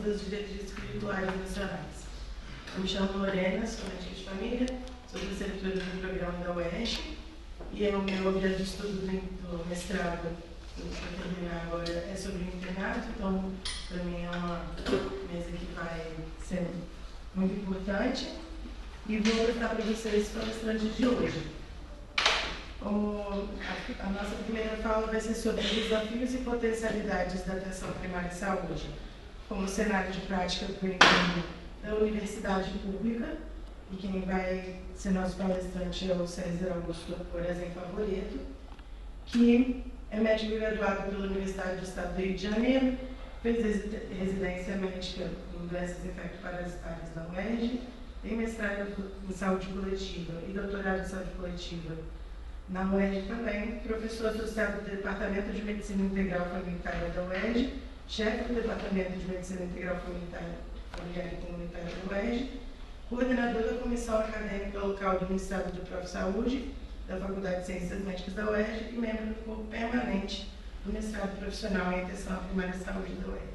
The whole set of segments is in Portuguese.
das diretrizes curriculares nacionais. Eu me chamo Lorena, sou médica de família, sou preceptora do programa da UERJ, e o meu objeto de estudo do mestrado, que eu vou terminar agora, é sobre o internato, então, para mim, é uma mesa que vai ser muito importante, e vou apresentar para vocês os palestrantes de hoje. A nossa primeira fala vai ser sobre os desafios e potencialidades da atenção primária de saúde, como cenário de prática por ensino da universidade pública, e quem vai ser nosso palestrante é o César Augusto Porazen Favoreto, que é médico graduado pela Universidade do Estado do Rio de Janeiro, fez residência médica em doenças infecto-parasitárias da UERJ, tem mestrado em saúde coletiva e doutorado em saúde coletiva na UERJ também, professor associado do Departamento de Medicina Integral Comunitária da UERJ, chefe do Departamento de Medicina Integral Familiar e Comunitária da UERJ, coordenador da Comissão Acadêmica Local do Ministério do Prof.Saúde, da Faculdade de Ciências Médicas da UERJ e membro do corpo permanente do mestrado profissional em atenção à primária saúde da UERJ.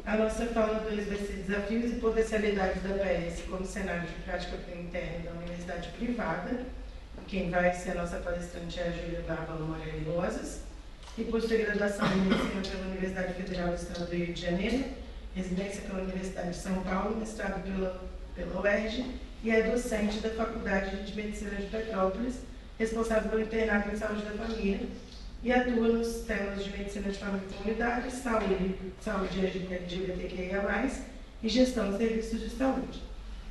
A nossa fala 2 vai ser desafios e potencialidades da PS como cenário de prática interna da universidade privada. Quem vai ser a nossa palestrante é a Júlia Bárbara Morelli Rosas, e possui graduação em Medicina pela Universidade Federal do Estado do Rio de Janeiro, residência pela Universidade de São Paulo, mestrado pela UERJ, e é docente da Faculdade de Medicina de Petrópolis, responsável pelo internato em saúde da família, e atua nos temas de medicina de família e comunidade, saúde LGBTQIA+, e gestão de serviços de saúde.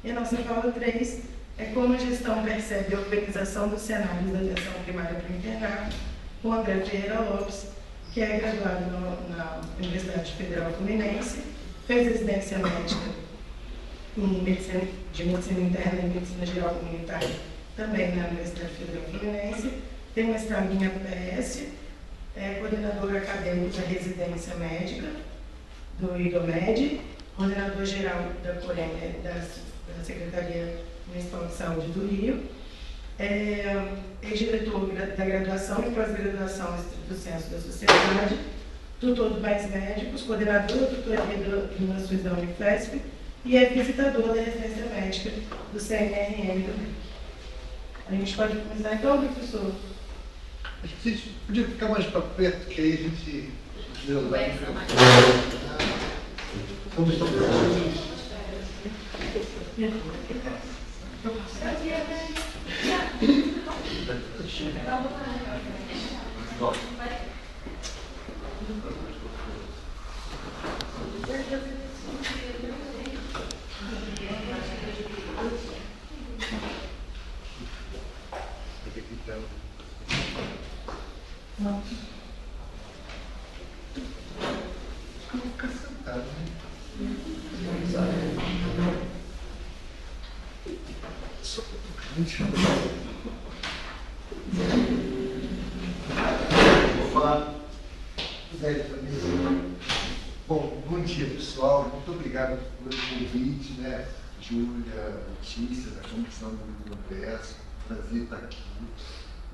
E a nossa fala 3 é como a gestão percebe a organização dos cenários da atenção primária para o internato, com André Ferreira Lopes, que é graduado na Universidade Federal Fluminense, fez residência médica em medicina interna e medicina geral comunitária, também na Universidade Federal Fluminense, tem mestrado em APS, é coordenador acadêmico da residência médica do IDOMED, coordenador geral da Secretaria Municipal de Saúde do Rio, é diretor da graduação e pós-graduação do Censo da Sociedade, tutor do Mais Médicos, coordenador da tutoria do NASUS da Unifesp e é visitador da residência médica do CNRM do Rio. A gente pode começar então, professor? Acho que vocês podiam ficar mais para perto, que aí a gente... Não. Vou ficar sentado, né? Só vou falar velho também. Bom, bom dia, pessoal. Muito obrigado pelo convite, né? Júlia, Letícia, da Comissão do Universo. Prazer estar aqui,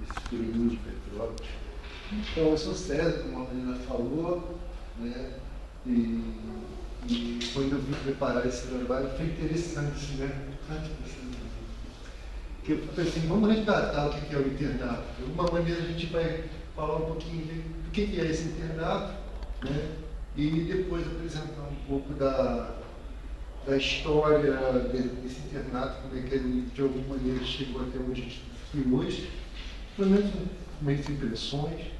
esse período de Petrópolis. Então, eu sou César, como a Marina falou, né? E quando eu vim preparar esse trabalho, foi interessante, né? Porque eu falei assim, vamos resgatar o que é o internato. De alguma maneira a gente vai falar um pouquinho do que é esse internato, né? E depois apresentar um pouco da história desse internato, como é que ele de alguma maneira chegou até onde a gente está hoje, pelo menos umas impressões.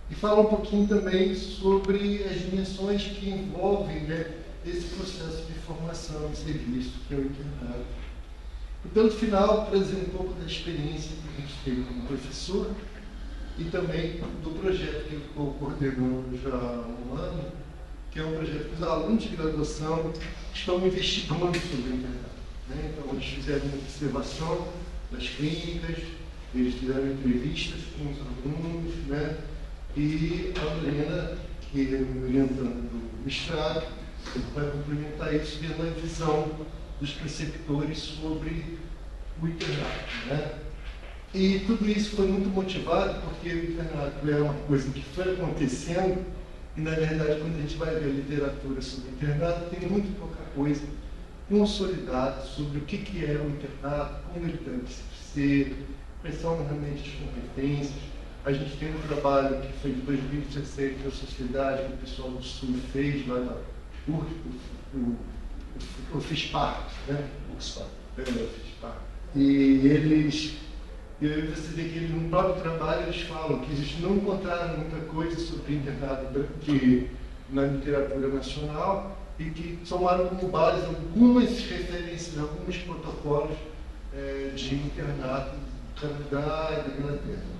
E falar um pouquinho também sobre as dimensões que envolvem, né, esse processo de formação de serviço que é o internato. E pelo final, trazer um pouco da experiência que a gente teve como professor e também do projeto que eu estou coordenando já há um ano, que é um projeto que os alunos de graduação estão investigando sobre o internato, né? Então, eles fizeram uma observação das clínicas, eles fizeram entrevistas com os alunos, né? E a Lorena, que é me orientando do mestrado, vai complementar isso vendo a visão dos preceptores sobre o internato, né? E tudo isso foi muito motivado porque o internato era uma coisa que foi acontecendo E, na verdade, quando a gente vai ver a literatura sobre o internato, tem muito pouca coisa consolidada sobre o que é o internato, como ele deve ser, quais são realmente as competências. A gente tem um trabalho que foi de 2016 da sociedade, que o pessoal do Sul fez lá na o FISPAR, né? O FISPAR. E aí você vê que no próprio trabalho eles falam que eles não encontraram muita coisa sobre internato na literatura nacional e que tomaram como base algumas referências, alguns protocolos de internato do Canadá e da Inglaterra.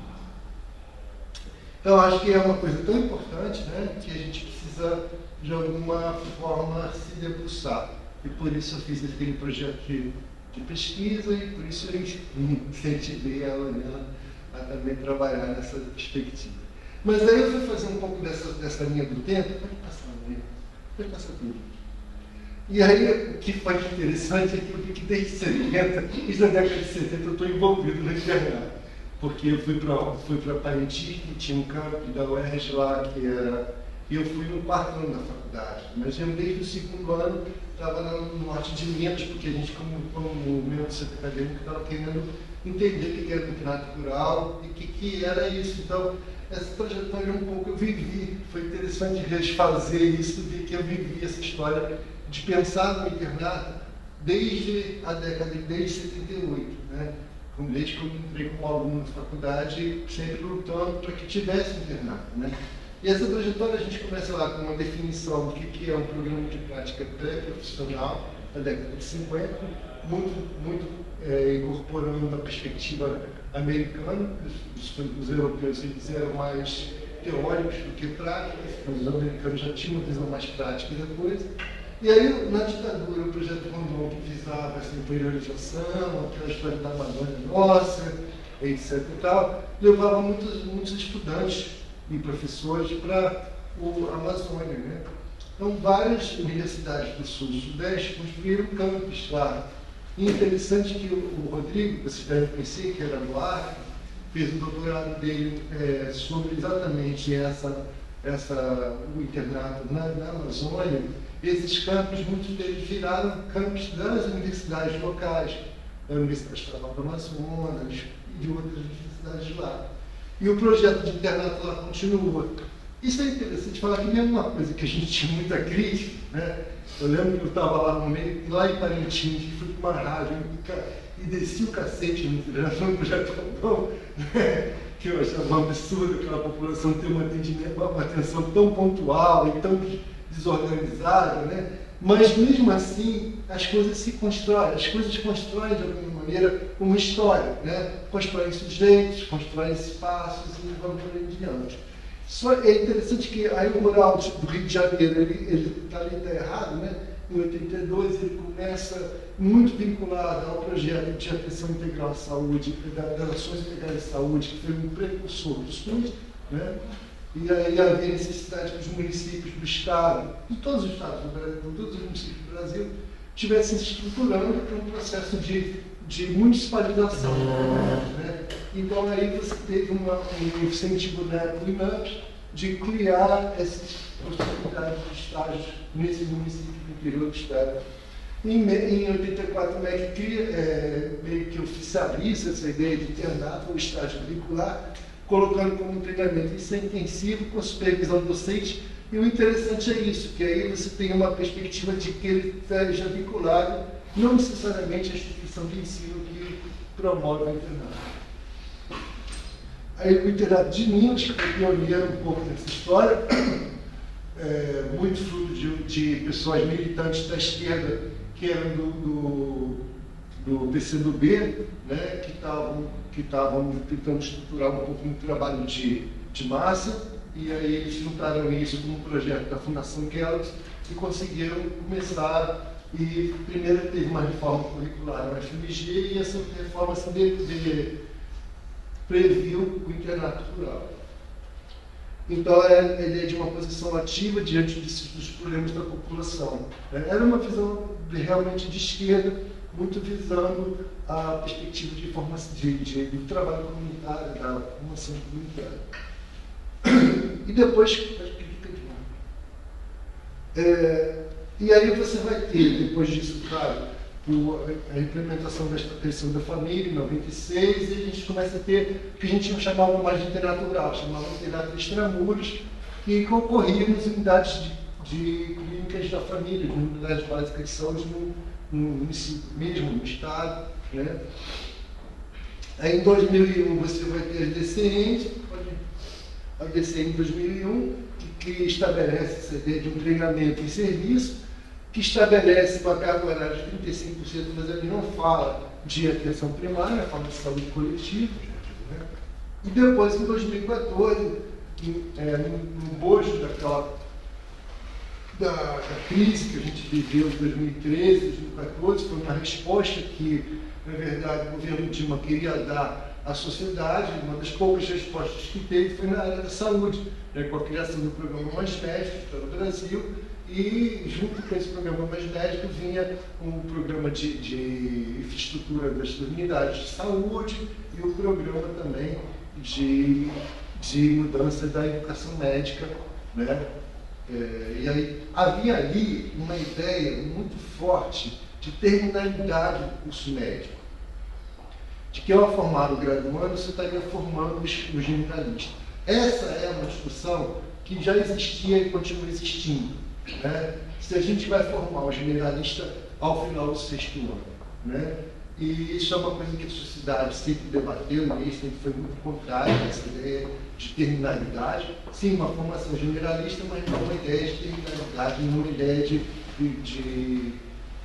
Então, acho que é uma coisa tão importante, né, que a gente precisa, de alguma forma, se debruçar. E por isso eu fiz aquele projeto de pesquisa e por isso eu incentivei a Lorena a também trabalhar nessa perspectiva. Mas aí eu fui fazer um pouco dessa linha do tempo. Pode passar, Lorena. Pode passar tudo. E aí, o que foi interessante é que eu vi que desde 70, desde a década de 70, eu estou envolvido no internato. Porque eu fui para Parintins, que tinha um campo da UERJ lá, e eu fui no quarto ano da faculdade. Mas eu, desde o segundo ano, estava no norte de Minas, porque a gente, como meu centro acadêmico, estava querendo entender o que era o internato rural e o que era isso. Então, essa trajetória um pouco eu vivi. Foi interessante refazer isso, ver que eu vivi essa história de pensar no internato desde a década de 78, né? Desde que eu entrei como aluno na faculdade, sempre lutando para que tivesse internato, né? E essa trajetória a gente começa lá com uma definição do que é um programa de prática pré-profissional, na década de 50, muito incorporando a perspectiva americana. Os europeus eles eram mais teóricos do que práticos, os americanos já tinham uma visão mais prática da coisa. E aí, na ditadura, o projeto Rondon, que visava essa interiorização, aquela história da Amazônia nossa, etc. e tal, levava muitos estudantes e professores para a Amazônia, né? Então, várias universidades do Sul e Sudeste construíram campos lá. E interessante que o Rodrigo, que vocês devem conhecer, que era do Acre, fez o doutorado dele sobre exatamente o internato na Amazônia. Esses campos, muitos deles viraram campos das universidades locais, da Universidade Estadual do Amazonas e de outras universidades de lá. E o projeto de internato lá continua. Isso é interessante falar que mesmo uma coisa que a gente tinha muita crítica, né? Eu lembro que eu estava lá no meio, lá em Parintins, que fui para uma rádio e desci o cacete no projeto Rondon, né? Que eu achava um absurdo aquela população ter um atendimento, uma atenção tão pontual e tão desorganizada, né? Mas mesmo assim as coisas se constroem, as coisas constroem de alguma maneira uma história, né? Constroem sujeitos, constroem espaços e vamos por aí diante. Só é interessante que aí o mural do Rio de Janeiro, ele tá errado, né? Em 82 ele começa muito vinculado ao projeto de atenção integral à saúde, das ações integrais de saúde, que foi um precursor do SUS, né? E aí havia necessidade que os municípios do Estado, de todos os estados do Brasil, todos os municípios do Brasil, estivessem se estruturando para um processo de municipalização. Né? Então aí você teve um incentivo do INAMP de criar essas possibilidades de estágios nesses municípios do interior do Estado. Em 84, o MEC meio que oficializa essa ideia de internato ou estágio curricular, colocando como treinamento intensivo com supervisão docente. E o interessante é isso, que aí você tem uma perspectiva de que ele esteja vinculado não necessariamente à instituição de ensino que promove o internato. Aí o internato de Minas, que foi pioneiro um pouco nessa história, muito fruto de pessoas militantes da esquerda que eram do PCdoB, né, que estavam tentando estruturar um pouco um trabalho de massa, e aí eles juntaram isso com um projeto da Fundação Kellogg's e conseguiram começar. E primeiro teve uma reforma curricular na FMG e essa reforma previu o internato rural. Então, a ideia de uma posição ativa diante dos problemas da população. Era uma visão realmente de esquerda, muito visando a perspectiva de formação do trabalho comunitário, da formação comunitária. E depois, E aí você vai ter, depois disso, claro, a implementação da proteção da família, em 96, e a gente começa a ter o que a gente chamava mais de internato rural, chamava de internato extramuros, que ocorria nas unidades de clínicas da família, nas unidades básicas de saúde no município mesmo, no estado. Né? Aí em 2001 você vai ter as DCNs, a DCN em 2001, que estabelece essa ideia de um treinamento em serviço, que estabelece uma carga horária de 35%, mas ele não fala de atenção primária, fala de saúde coletiva. Né? E depois, em 2014, no bojo da crise que a gente viveu em 2013, 2014, foi uma resposta que, na verdade, o governo Dilma queria dar à sociedade. Uma das poucas respostas que teve foi na área da saúde, né, com a criação do programa Mais Médicos para o Brasil, e junto com esse programa Mais Médicos vinha um programa de infraestrutura das unidades de saúde e o programa também de mudança da educação médica, né? E aí havia ali uma ideia muito forte de terminalidade do curso médico, de que ao formar o graduando você estaria formando o generalista. Essa é uma discussão que já existia e continua existindo, né? Se a gente vai formar o generalista ao final do 6º ano, né? E isso é uma coisa que a sociedade sempre debateu, e sempre foi muito contrária a essa ideia de terminalidade. Sim, uma formação generalista, mas não uma ideia de terminalidade, não uma ideia de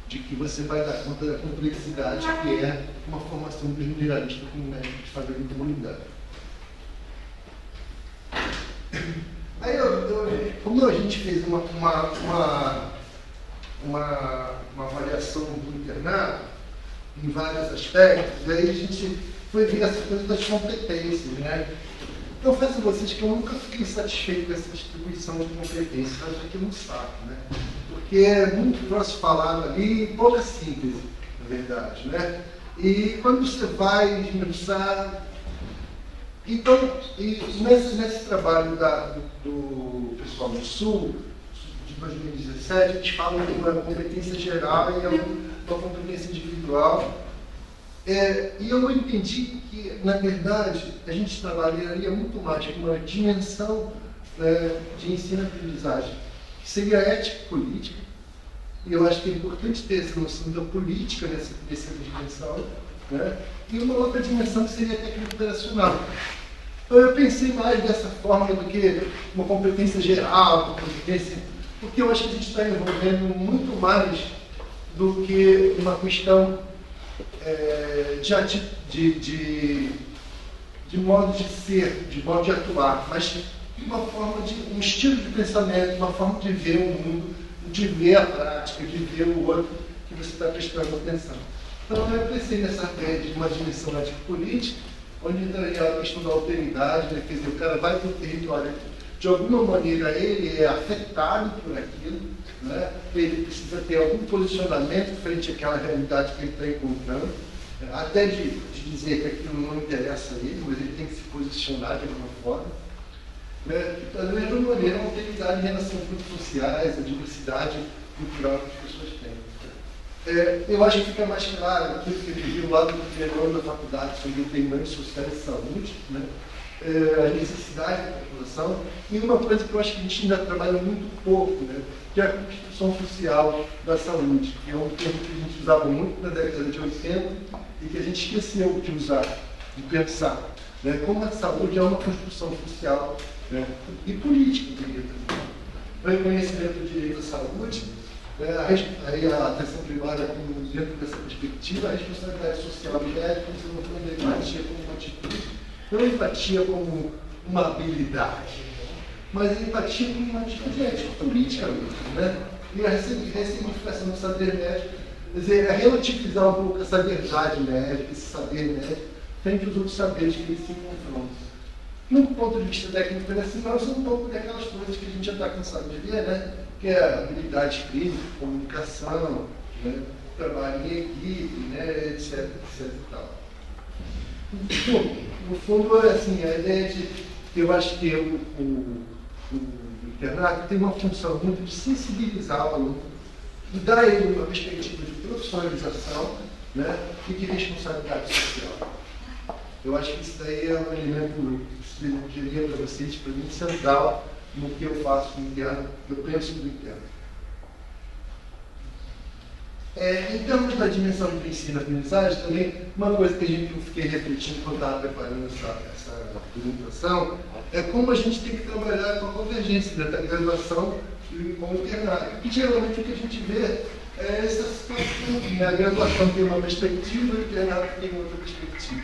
que você vai dar conta da complexidade que é uma formação do generalista como médico de família e comunidade. Aí, como a gente fez uma avaliação do internato, em vários aspectos, aí a gente foi ver essa coisa das competências, né? Eu confesso a vocês que eu nunca fiquei satisfeito com essa distribuição de competências, eu acho que um saco, né? Porque é muito grosso falado ali e pouca síntese, na verdade, né? E quando você vai esmiuçar. Então, nesse trabalho do pessoal do Sul, de 2017, eles falam de uma competência geral e uma competência individual. E eu entendi que, na verdade, a gente trabalharia muito mais com uma dimensão de ensino-aprendizagem, que seria ética e política. E eu acho que é importante ter essa noção da política nessa dimensão, né? E uma outra dimensão que seria a técnica operacional. Então eu pensei mais dessa forma do que uma competência geral, uma competência, porque eu acho que a gente está envolvendo muito mais do que uma questão de modo de ser, de modo de atuar, mas de uma forma um estilo de pensamento, uma forma de ver o mundo, de ver a prática, de ver o outro que você está prestando atenção. Então eu pensei nessa ideia de uma dimensão ético-política, onde entraria a questão da alteridade, né? Quer dizer, o cara vai para o território, de alguma maneira ele é afetado por aquilo, né? Ele precisa ter algum posicionamento frente àquela realidade que ele está encontrando, até de dizer que aquilo não interessa a ele, mas ele tem que se posicionar de alguma forma. Da mesma maneira, a alteridade em relação aos grupos sociais, a diversidade cultural que as pessoas têm. Eu acho que fica mais claro aquilo que ele viu lá no primeiro ano da faculdade sobre determinantes sociais de saúde, né? A necessidade da população, e uma coisa que eu acho que a gente ainda trabalha muito pouco, né? Que é a construção social da saúde, que é um termo que a gente usava muito na década de 80 e que a gente esqueceu de usar, de pensar, né? Como a saúde é uma construção social, né? E política, eu diria também. O reconhecimento do direito à saúde, aí a atenção primária, dentro dessa perspectiva, a responsabilidade social do médico, você não falando da empatia como uma atitude, não a empatia como uma habilidade, mas a empatia como uma atitude ética, política mesmo, né? E a ressignificação do saber médico, quer dizer, é relativizar um pouco essa verdade médica, esse saber médico, frente aos outros saberes que eles se confrontam. No ponto de vista técnico operacional, são um pouco daquelas coisas que a gente já está cansado de ver, né? Que é habilidade clínica, comunicação, né? Trabalho em equipe, né? etc, etc e tal. No fundo, assim, a ideia de, eu acho que internato tem uma função muito de sensibilizar o aluno e dar a ele uma perspectiva de profissionalização, né, e de responsabilidade social. Eu acho que isso daí é um elemento, eu diria para vocês, para mim, central no que eu faço no interno, que eu penso no interno. Em termos da dimensão de ensino-aprendizagem, também uma coisa que eu fiquei refletindo quando estava preparando essa apresentação é como a gente tem que trabalhar com a convergência da graduação e com o internato. E geralmente o que a gente vê é essa situação, né? A graduação tem uma perspectiva e o internato tem outra perspectiva.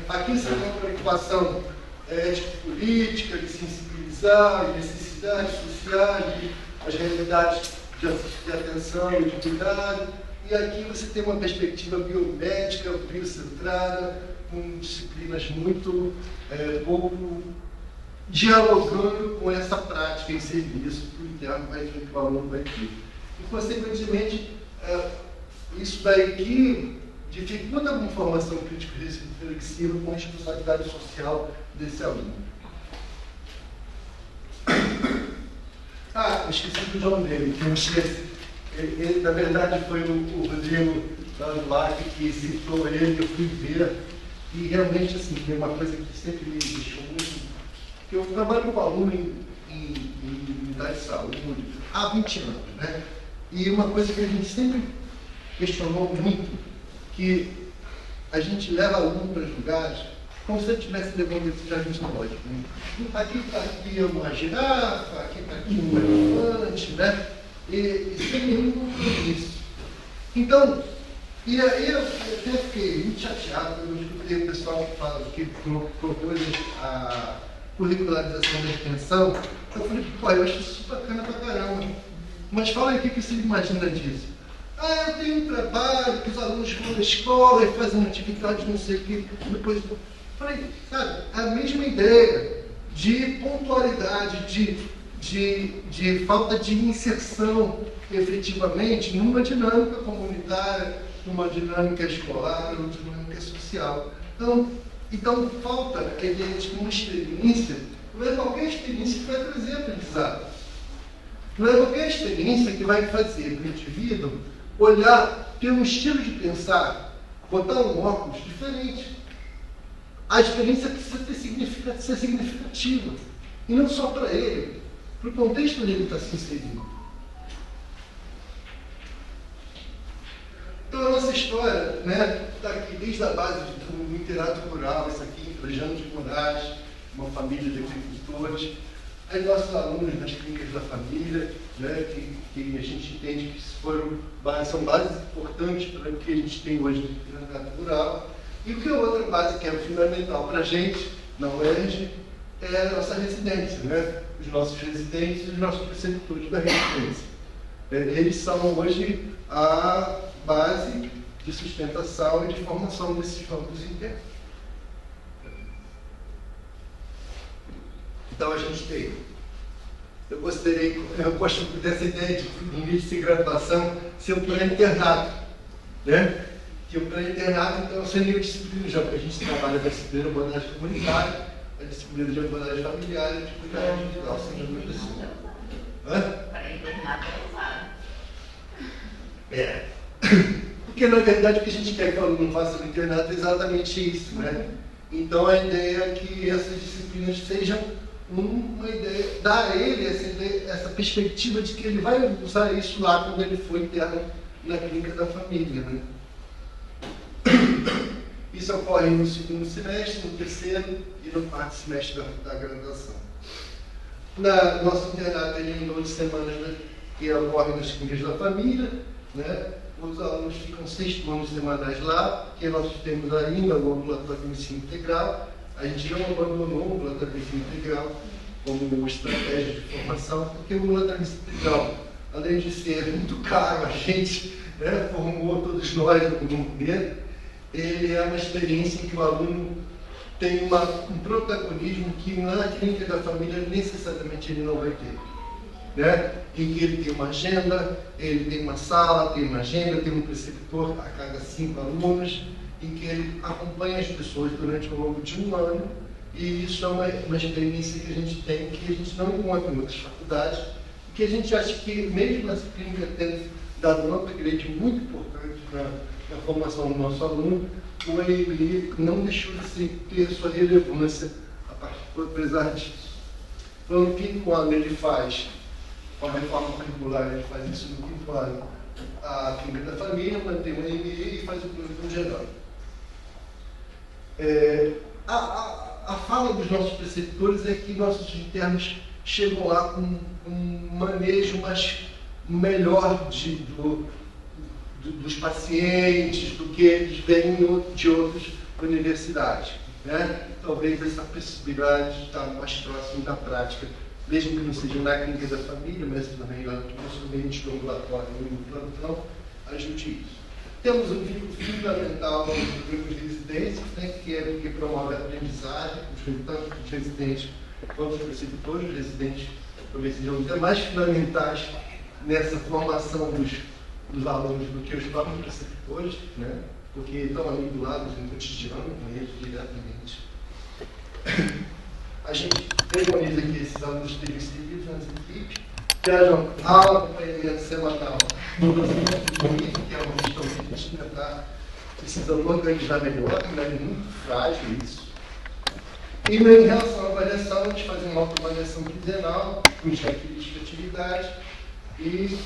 Aqui você tem uma preocupação ético-política, de sensibilizar, de necessidades sociais, as realidades de atenção e de cuidado, e aqui você tem uma perspectiva biomédica, biocentrada, com disciplinas muito pouco dialogando com essa prática em serviço que o interno vai ter, que o aluno vai ter. E, consequentemente, isso daí que dificulta uma formação crítico-reflexiva com responsabilidade social desse aluno. Eu esqueci do nome dele, ele, na verdade, foi o Rodrigo Landuac que citou ele, eu fui ver, e realmente, assim, tem uma coisa que sempre me deixou muito, que eu trabalho com aluno em unidade de saúde há 20 anos, né? E uma coisa que a gente sempre questionou muito, que a gente leva aluno para os lugares como se eu estivesse levando esse jardim zoológico. Né? Aqui está aqui uma girafa, aqui está aqui um elefante, né? E sem nenhum compromisso. Então, e aí eu até fiquei muito chateado quando eu escutei o pessoal que fala que propôs a curricularização da extensão. Eu falei, pô, eu acho isso bacana pra caramba. Mas fala aí o que você imagina disso. Eu tenho um trabalho que os alunos vão na escola e fazem atividade, não sei o quê. Depois, falei, sabe, a mesma ideia de pontualidade, de falta de inserção efetivamente numa dinâmica comunitária, numa dinâmica escolar, numa dinâmica social. Então falta uma experiência, não é qualquer experiência que vai trazer aprendizado. Não é qualquer experiência que vai fazer para o indivíduo olhar, ter um estilo de pensar, botar um óculos diferente. A experiência precisa ser significativa. E não só para ele, para o contexto onde ele está se inserindo. Então a nossa história, né, está aqui desde a base do internato rural, isso aqui em Trajano de Moraes, uma família de agricultores, as nossos alunos nas clínicas da família, né, que a gente entende que são bases importantes para o que a gente tem hoje no internato rural. E o que é outra base que é fundamental para a gente, na UERJ, é a nossa residência, né? Os nossos residentes e os nossos preceptores da residência. Eles são hoje a base de sustentação e de formação desses campos internos. Então a gente tem, eu gosto dessa ideia de, em vez de ser graduação, ser um pré-internato, né? Que o pré-internato, então, seria disciplina, já que a gente trabalha com a disciplina de abordagem comunitária, a disciplina de abordagem familiar e a disciplina individual, seja muito assim. Pré-internato é porque, na verdade, o que a gente quer que o aluno faça no internato é exatamente isso, né? Então, a ideia é que essas disciplinas sejam uma ideia, dar a ele essa perspectiva de que ele vai usar isso lá quando ele for interno na clínica da família, né? Isso ocorre no segundo semestre, no terceiro e no quarto semestre da graduação. Nosso internato ele em 12 semanas, né, que ocorre nas clínicas da família, né? Os alunos ficam 6 turnos semanais lá, que nós temos ainda o ambulatório de ensino integral. A gente não abandonou o ambulatório de ensino integral como uma estratégia de formação, porque o ambulatório de ensino integral, além de ser muito caro, a gente, né, formou todos nós no governo, ele é uma experiência em que o aluno tem um protagonismo que na clínica da família necessariamente ele não vai ter. Né? Em que ele tem uma agenda, ele tem uma sala, tem uma agenda, tem um preceptor a cada 5 alunos, em que ele acompanha as pessoas durante ao longo de um ano E isso é uma experiência que a gente tem, que a gente não encontra em outras faculdades, e que a gente acha que, mesmo essa clínica tendo dado um upgrade muito importante na formação do nosso aluno, o AMI não deixou de ter sua relevância, apesar disso. Então, no quinto ano ele faz, com a reforma curricular, ele faz isso no quinto ano, a clínica da família, mantém o AMI e faz o plano geral. A fala dos nossos preceptores é que nossos internos chegam lá com um manejo melhor dos pacientes do que eles vêm de outras universidades. Né? Talvez essa possibilidade de estar mais próximo da prática, mesmo que não seja na clínica da família, mas também lá no ambiente do ambulatório e no plantão, ajude isso. Temos um vínculo fundamental no grupo de residências, né, que promove a aprendizagem, tanto os residentes quanto os preceptores. Os residentes talvez sejam até mais fundamentais nessa formação dos alunos do que os próprios preceptores, né, porque estão ali do lado no cotidiano, com eles diretamente. A gente preconiza que esses alunos estejam inseridos nas equipes, que hajam aula, acompanhamento semanal, que é uma questão que a gente ainda está precisando organizar melhor, ainda é muito frágil isso. E em relação à avaliação, a gente faz uma autoavaliação quinzenal, com características de atividade e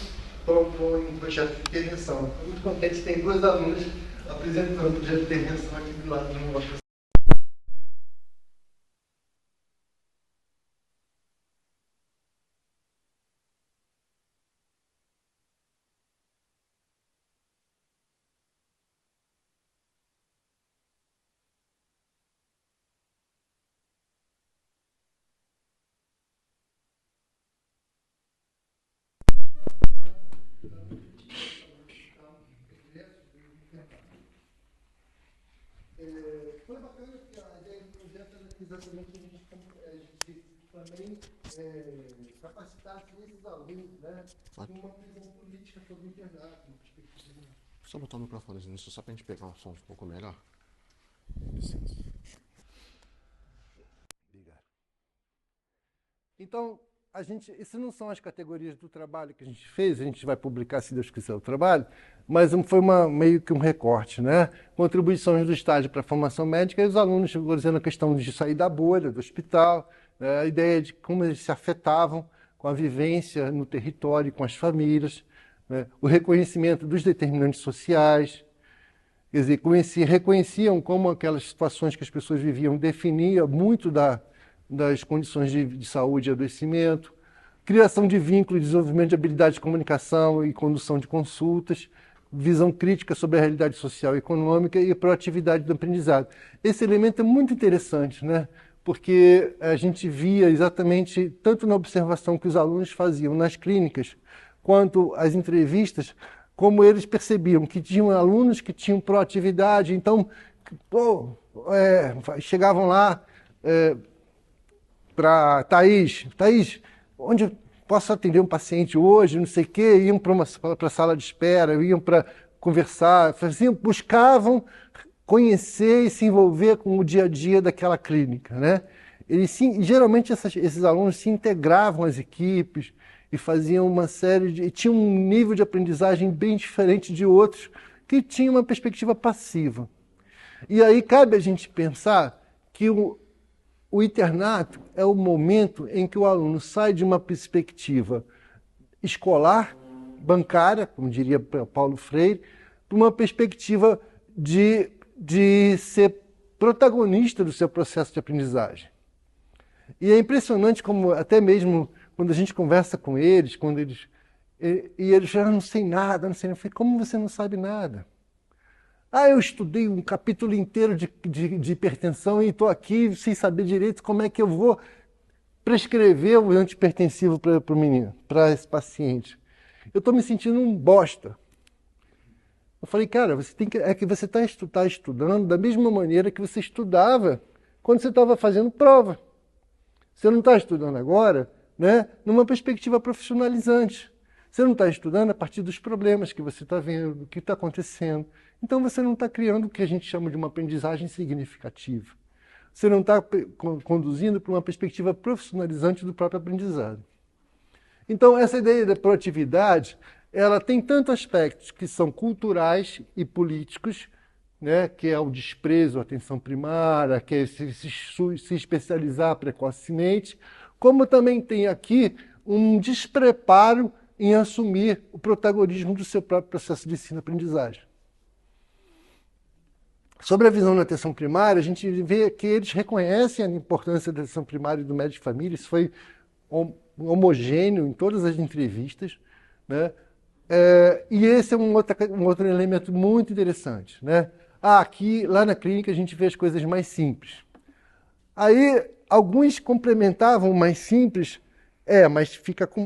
propõe um projeto de intervenção. Estou muito contente que tem 2 alunos apresentando o projeto de intervenção aqui do lado do meu. Foi bacana que a ideia do projeto era exatamente a gente também capacitar esses alunos, né, com uma visão política sobre o internato, uma perspectiva. Só botar o microfone nisso, só para a gente pegar um som um pouco melhor. Licença. Obrigado. Então, isso não são as categorias do trabalho que a gente fez, a gente vai publicar, se Deus quiser, o trabalho, mas foi meio que um recorte, né? Contribuições do estágio para a formação médica, e os alunos dizendo a questão de sair da bolha, do hospital, né? A ideia de como eles se afetavam com a vivência no território, com as famílias, né? O reconhecimento dos determinantes sociais, quer dizer, reconheciam como aquelas situações que as pessoas viviam definia muito das condições de saúde e adoecimento, criação de vínculos, desenvolvimento de habilidades de comunicação e condução de consultas, visão crítica sobre a realidade social e econômica e proatividade do aprendizado. Esse elemento é muito interessante, né? Porque a gente via exatamente, tanto na observação que os alunos faziam nas clínicas, quanto as entrevistas, como eles percebiam que tinham alunos que tinham proatividade, então, chegavam lá para Thaís, onde eu posso atender um paciente hoje, não sei o quê, iam para a sala de espera, iam para conversar, buscavam conhecer e se envolver com o dia a dia daquela clínica, né? Geralmente esses alunos se integravam às equipes e faziam uma série tinham um nível de aprendizagem bem diferente de outros que tinham uma perspectiva passiva. E aí cabe a gente pensar que o internato é o momento em que o aluno sai de uma perspectiva escolar, bancária, como diria Paulo Freire, para uma perspectiva de ser protagonista do seu processo de aprendizagem. E é impressionante como, até mesmo quando a gente conversa com eles, eles falam, não sei nada, não sei nada. Eu falei, como você não sabe nada? Eu estudei um capítulo inteiro de hipertensão e estou aqui sem saber direito como é que eu vou prescrever o antihipertensivo para o menino, para esse paciente. Eu estou me sentindo um bosta. Eu falei, cara, você está estudando da mesma maneira que você estudava quando você estava fazendo prova. Você não está estudando agora, né, numa perspectiva profissionalizante. Você não está estudando a partir dos problemas que você está vendo, do que está acontecendo. Então você não está criando o que a gente chama de uma aprendizagem significativa. você não está conduzindo para uma perspectiva profissionalizante do próprio aprendizado. Então, essa ideia da proatividade, ela tem tantos aspectos que são culturais e políticos, né, que é o desprezo à atenção primária, que é se especializar precocemente, como também tem aqui um despreparo em assumir o protagonismo do seu próprio processo de ensino-aprendizagem. Sobre a visão da atenção primária, a gente vê que eles reconhecem a importância da atenção primária e do médico de família, isso foi homogêneo em todas as entrevistas, né? E esse é um outro elemento muito interessante, né? Aqui, lá na clínica, a gente vê as coisas mais simples. Aí, alguns complementavam o mais simples, mas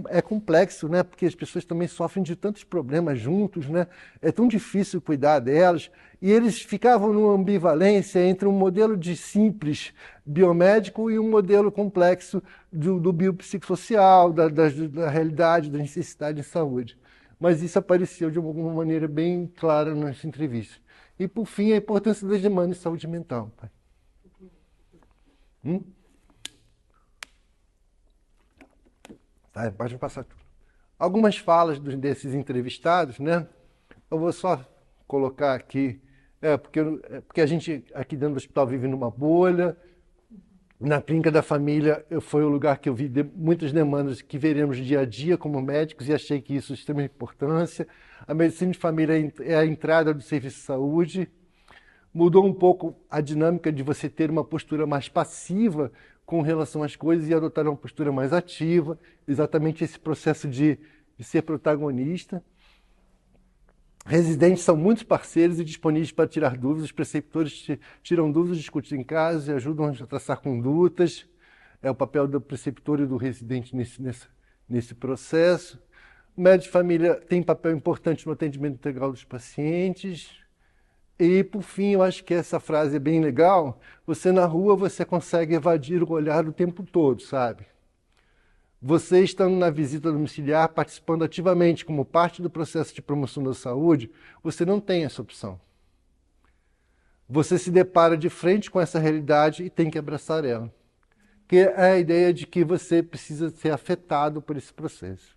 é complexo, né? Porque as pessoas também sofrem de tantos problemas juntos, né? É tão difícil cuidar delas. E eles ficavam numa ambivalência entre um modelo de simples biomédico e um modelo complexo do biopsicossocial, da realidade, da necessidade de saúde. Mas isso apareceu de alguma maneira bem clara nessa entrevista. E, por fim, a importância das demandas de saúde mental. Tá, pode passar tudo. Algumas falas desses entrevistados, né? Eu vou só colocar aqui, porque a gente aqui dentro do hospital vive numa bolha. Na clínica da família foi o lugar que eu vi muitas demandas que veremos dia a dia como médicos e achei que isso é de extrema importância. A medicina de família é a entrada do serviço de saúde. Mudou um pouco a dinâmica de você ter uma postura mais passiva com relação às coisas e adotar uma postura mais ativa, exatamente esse processo de ser protagonista. Residentes são muitos parceiros e disponíveis para tirar dúvidas. Os preceptores tiram dúvidas, discutem casos e ajudam a traçar condutas. É o papel do preceptor e do residente nesse processo. O médico de família tem papel importante no atendimento integral dos pacientes. E, por fim, eu acho que essa frase é bem legal. Você na rua, você consegue evadir o olhar o tempo todo, sabe? Você estando na visita domiciliar, participando ativamente como parte do processo de promoção da saúde, você não tem essa opção. Você se depara de frente com essa realidade e tem que abraçar ela. Que é a ideia de que você precisa ser afetado por esse processo.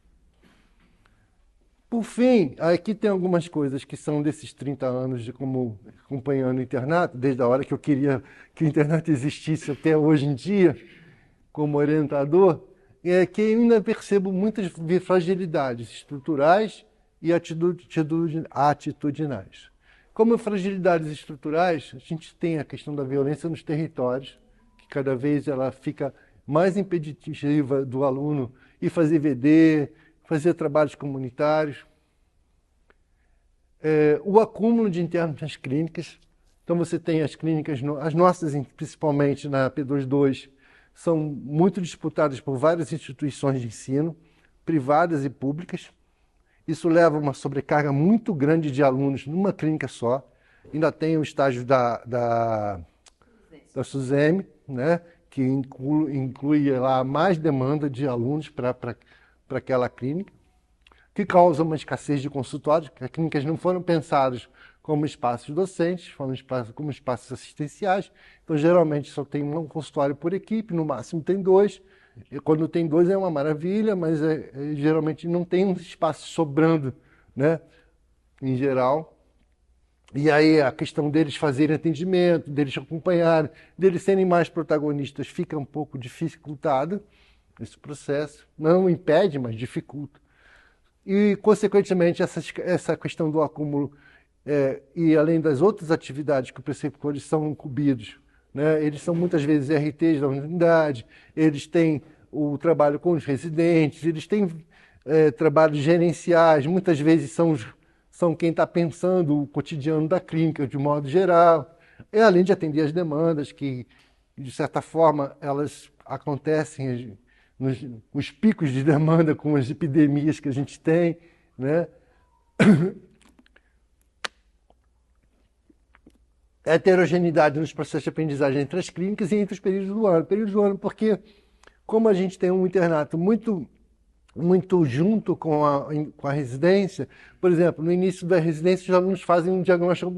Por fim, aqui tem algumas coisas que são desses 30 anos de como acompanhando o internato, desde a hora que eu queria que o internato existisse até hoje em dia, como orientador, é que eu ainda percebo muitas fragilidades estruturais e atitudinais. Como fragilidades estruturais, a gente tem a questão da violência nos territórios, que cada vez ela fica mais impeditiva do aluno ir fazer VD, fazer trabalhos comunitários. O acúmulo de internos nas clínicas. Então você tem as clínicas, as nossas principalmente na P22, são muito disputadas por várias instituições de ensino, privadas e públicas. Isso leva a uma sobrecarga muito grande de alunos numa clínica só. Ainda tem o estágio da SUSEM, né, que inclui lá mais demanda de alunos para aquela clínica, que causa uma escassez de consultórios, porque as clínicas não foram pensadas como espaços docentes, foram como espaços assistenciais. Então, geralmente, só tem um consultório por equipe, no máximo tem 2. E quando tem 2 é uma maravilha, mas geralmente não tem um espaço sobrando, né, em geral. E aí a questão deles fazerem atendimento, deles acompanharem, deles serem mais protagonistas fica um pouco dificultada esse processo. Não impede, mas dificulta. E, consequentemente, essa questão do acúmulo e além das outras atividades que os preceptores são incumbidos, né, eles são muitas vezes RTs da unidade, eles têm o trabalho com os residentes, eles têm trabalhos gerenciais, muitas vezes são quem está pensando o cotidiano da clínica de modo geral, além de atender as demandas que, de certa forma, elas acontecem os picos de demanda com as epidemias que a gente tem, né? A heterogeneidade nos processos de aprendizagem entre as clínicas e entre os períodos do ano. Períodos do ano porque, como a gente tem um internato muito muito junto com a residência. Por exemplo, no início da residência, os alunos fazem um diagnóstico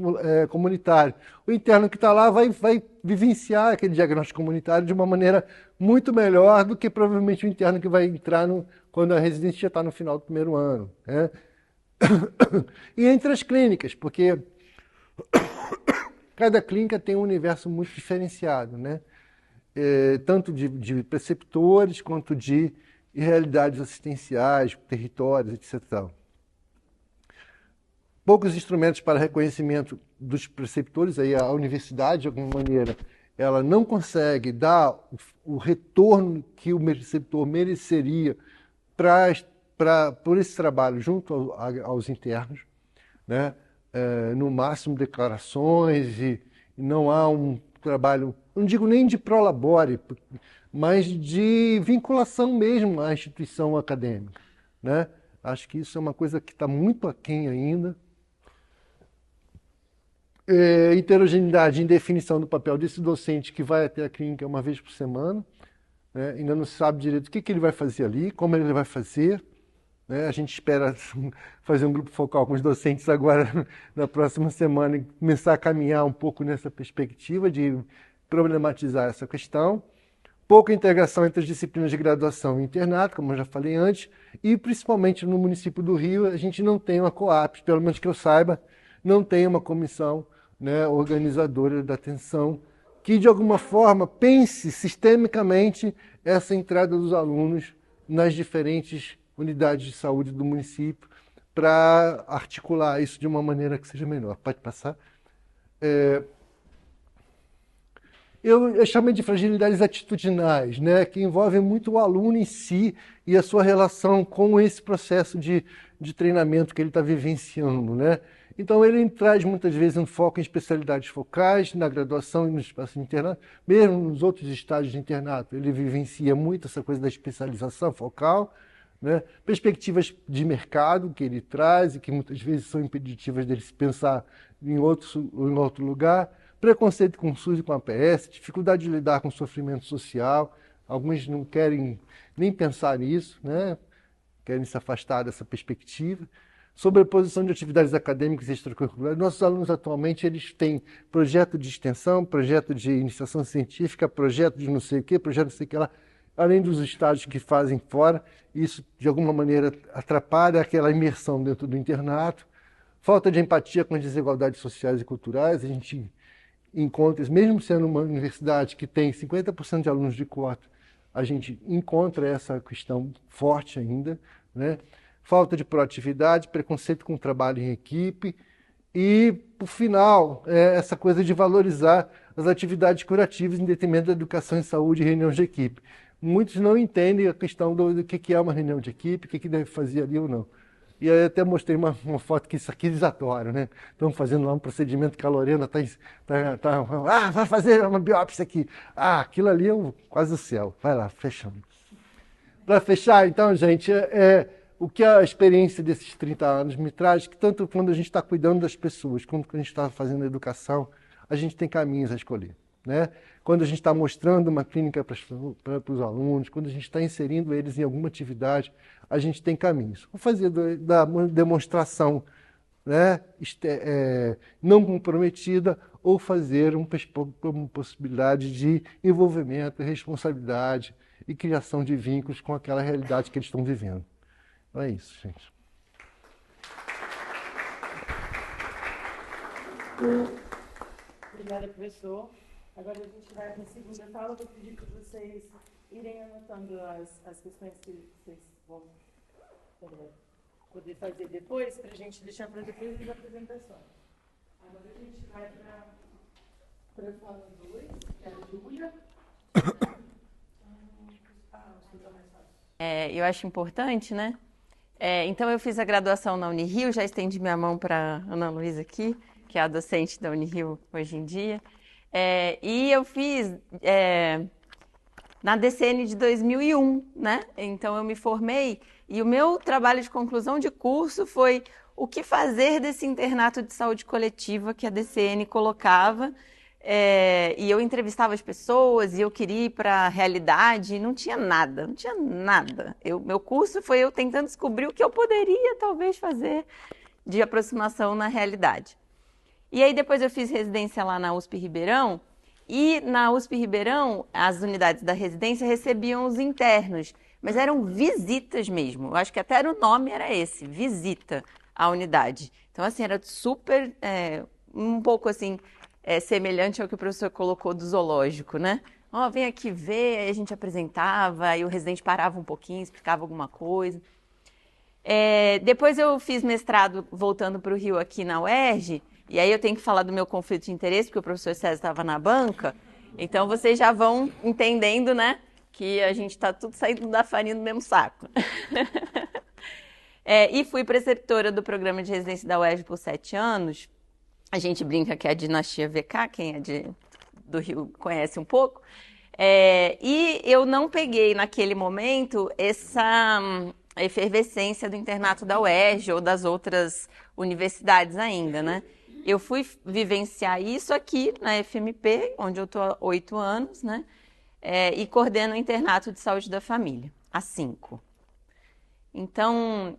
comunitário. O interno que está lá vai vivenciar aquele diagnóstico comunitário de uma maneira muito melhor do que provavelmente o interno que vai entrar quando a residência já está no final do primeiro ano, né? E entre as clínicas, porque cada clínica tem um universo muito diferenciado, né? Tanto de preceptores quanto de realidades assistenciais, territórios, etc. Poucos instrumentos para reconhecimento dos preceptores, aí a universidade, de alguma maneira, ela não consegue dar o retorno que o preceptor mereceria por esse trabalho junto aos internos, né? No máximo declarações, e não há um trabalho, não digo nem de prolabore, mas de vinculação mesmo à instituição acadêmica, né? Acho que isso é uma coisa que está muito aquém ainda. Heterogeneidade em definição do papel desse docente que vai até a clínica uma vez por semana, né? Ainda não se sabe direito o que ele vai fazer ali, como ele vai fazer, né? A gente espera fazer um grupo focal com os docentes agora na próxima semana e começar a caminhar um pouco nessa perspectiva de problematizar essa questão. Pouca integração entre as disciplinas de graduação e internato, como eu já falei antes, e principalmente no município do Rio, a gente não tem uma COAPS, pelo menos que eu saiba, não tem uma comissão, né, organizadora da atenção, que de alguma forma pense sistemicamente essa entrada dos alunos nas diferentes unidades de saúde do município para articular isso de uma maneira que seja melhor. Pode passar? Eu chamo de fragilidades atitudinais, né, que envolvem muito o aluno em si e a sua relação com esse processo de treinamento que ele está vivenciando, né? Então, ele traz muitas vezes um foco em especialidades focais, na graduação e no espaço de internato, mesmo nos outros estágios de internato. Ele vivencia muito essa coisa da especialização focal, né? Perspectivas de mercado que ele traz e que muitas vezes são impeditivas dele se pensar em outro lugar. Preconceito com o SUS e com a APS, dificuldade de lidar com o sofrimento social. Alguns não querem nem pensar nisso, né? Querem se afastar dessa perspectiva. Sobreposição de atividades acadêmicas e extracurriculares. Nossos alunos atualmente eles têm projeto de extensão, projeto de iniciação científica, projeto de não sei o quê, projeto de não sei o que lá, além dos estágios que fazem fora. Isso, de alguma maneira, atrapalha aquela imersão dentro do internato. Falta de empatia com as desigualdades sociais e culturais. A gente encontra, mesmo sendo uma universidade que tem 50% de alunos de cota, a gente encontra essa questão forte ainda, né? Falta de proatividade, preconceito com o trabalho em equipe e, por final, essa coisa de valorizar as atividades curativas em detrimento da educação em saúde e reunião de equipe. Muitos não entendem a questão do que é uma reunião de equipe, o que deve fazer ali ou não. E aí até mostrei uma foto que isso aqui eles adoram, né? Estão fazendo lá um procedimento que a Lorena vai fazer uma biópsia aqui. Aquilo ali é quase o céu. Vai lá, fechando. Para fechar, então, gente, o que a experiência desses 30 anos me traz, que tanto quando a gente está cuidando das pessoas, quanto quando a gente está fazendo a educação, a gente tem caminhos a escolher, né? Quando a gente está mostrando uma clínica para os alunos, quando a gente está inserindo eles em alguma atividade, a gente tem caminhos. Vou fazer da demonstração, né, não comprometida, ou fazer uma possibilidade de envolvimento, responsabilidade e criação de vínculos com aquela realidade que eles estão vivendo. Então é isso, gente. Obrigada, professor. Agora a gente vai para a segunda fala. Vou pedir para vocês irem anotando as questões que vocês vão poder fazer depois, para a gente deixar para depois das apresentações. Agora a gente vai para a fala 2, que é a Júlia. Eu acho importante, né? Então, eu fiz a graduação na Unirio, já estendi minha mão para a Ana Luísa aqui, que é a docente da Unirio hoje em dia. E eu fiz na DCN de 2001, né? Então, eu me formei e o meu trabalho de conclusão de curso foi o que fazer desse internato de saúde coletiva que a DCN colocava E eu entrevistava as pessoas e eu queria ir para a realidade e não tinha nada, não tinha nada. Meu curso foi eu tentando descobrir o que eu poderia talvez fazer de aproximação na realidade. E aí depois eu fiz residência lá na USP Ribeirão, e na USP Ribeirão as unidades da residência recebiam os internos, mas eram visitas mesmo. Eu acho que até o nome era esse, visita à unidade. Então assim, era super, um pouco assim, semelhante ao que o professor colocou do zoológico, né? Ó, vem aqui ver, aí a gente apresentava, aí o residente parava um pouquinho, explicava alguma coisa. Depois eu fiz mestrado voltando para o Rio aqui na UERJ, e aí eu tenho que falar do meu conflito de interesse, porque o professor César estava na banca, então vocês já vão entendendo, né, que a gente está tudo saindo da farinha do mesmo saco. E fui preceptora do programa de residência da UERJ por 7 anos, a gente brinca que é a dinastia VK, quem é do Rio conhece um pouco, e eu não peguei naquele momento essa efervescência do internato da UERJ ou das outras universidades ainda, né? Eu fui vivenciar isso aqui na FMP, onde eu estou há 8 anos, né? E coordeno o internato de saúde da família, há 5. Então,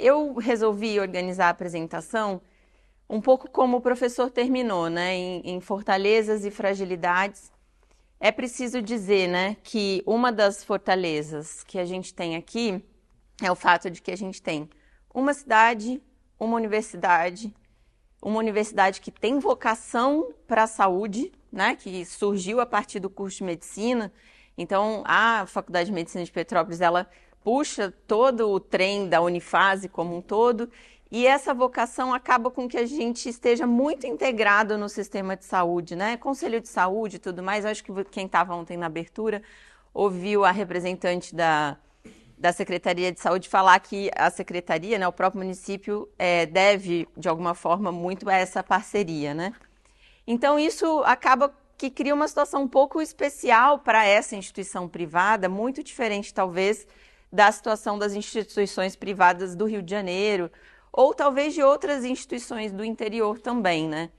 eu resolvi organizar a apresentação um pouco como o professor terminou, né? Em fortalezas e fragilidades. É preciso dizer, né, que uma das fortalezas que a gente tem aqui é o fato de que a gente tem uma cidade, uma universidade que tem vocação para a saúde, né, que surgiu a partir do curso de medicina. Então, a Faculdade de Medicina de Petrópolis, ela puxa todo o trem da Unifase como um todo, e essa vocação acaba com que a gente esteja muito integrado no sistema de saúde, né? Conselho de saúde e tudo mais. Eu acho que quem estava ontem na abertura ouviu a representante da Secretaria de Saúde falar que a Secretaria, né, o próprio município, deve, de alguma forma, muito a essa parceria, né? Então, isso acaba que cria uma situação um pouco especial para essa instituição privada, muito diferente, talvez, da situação das instituições privadas do Rio de Janeiro, ou talvez de outras instituições do interior também, né?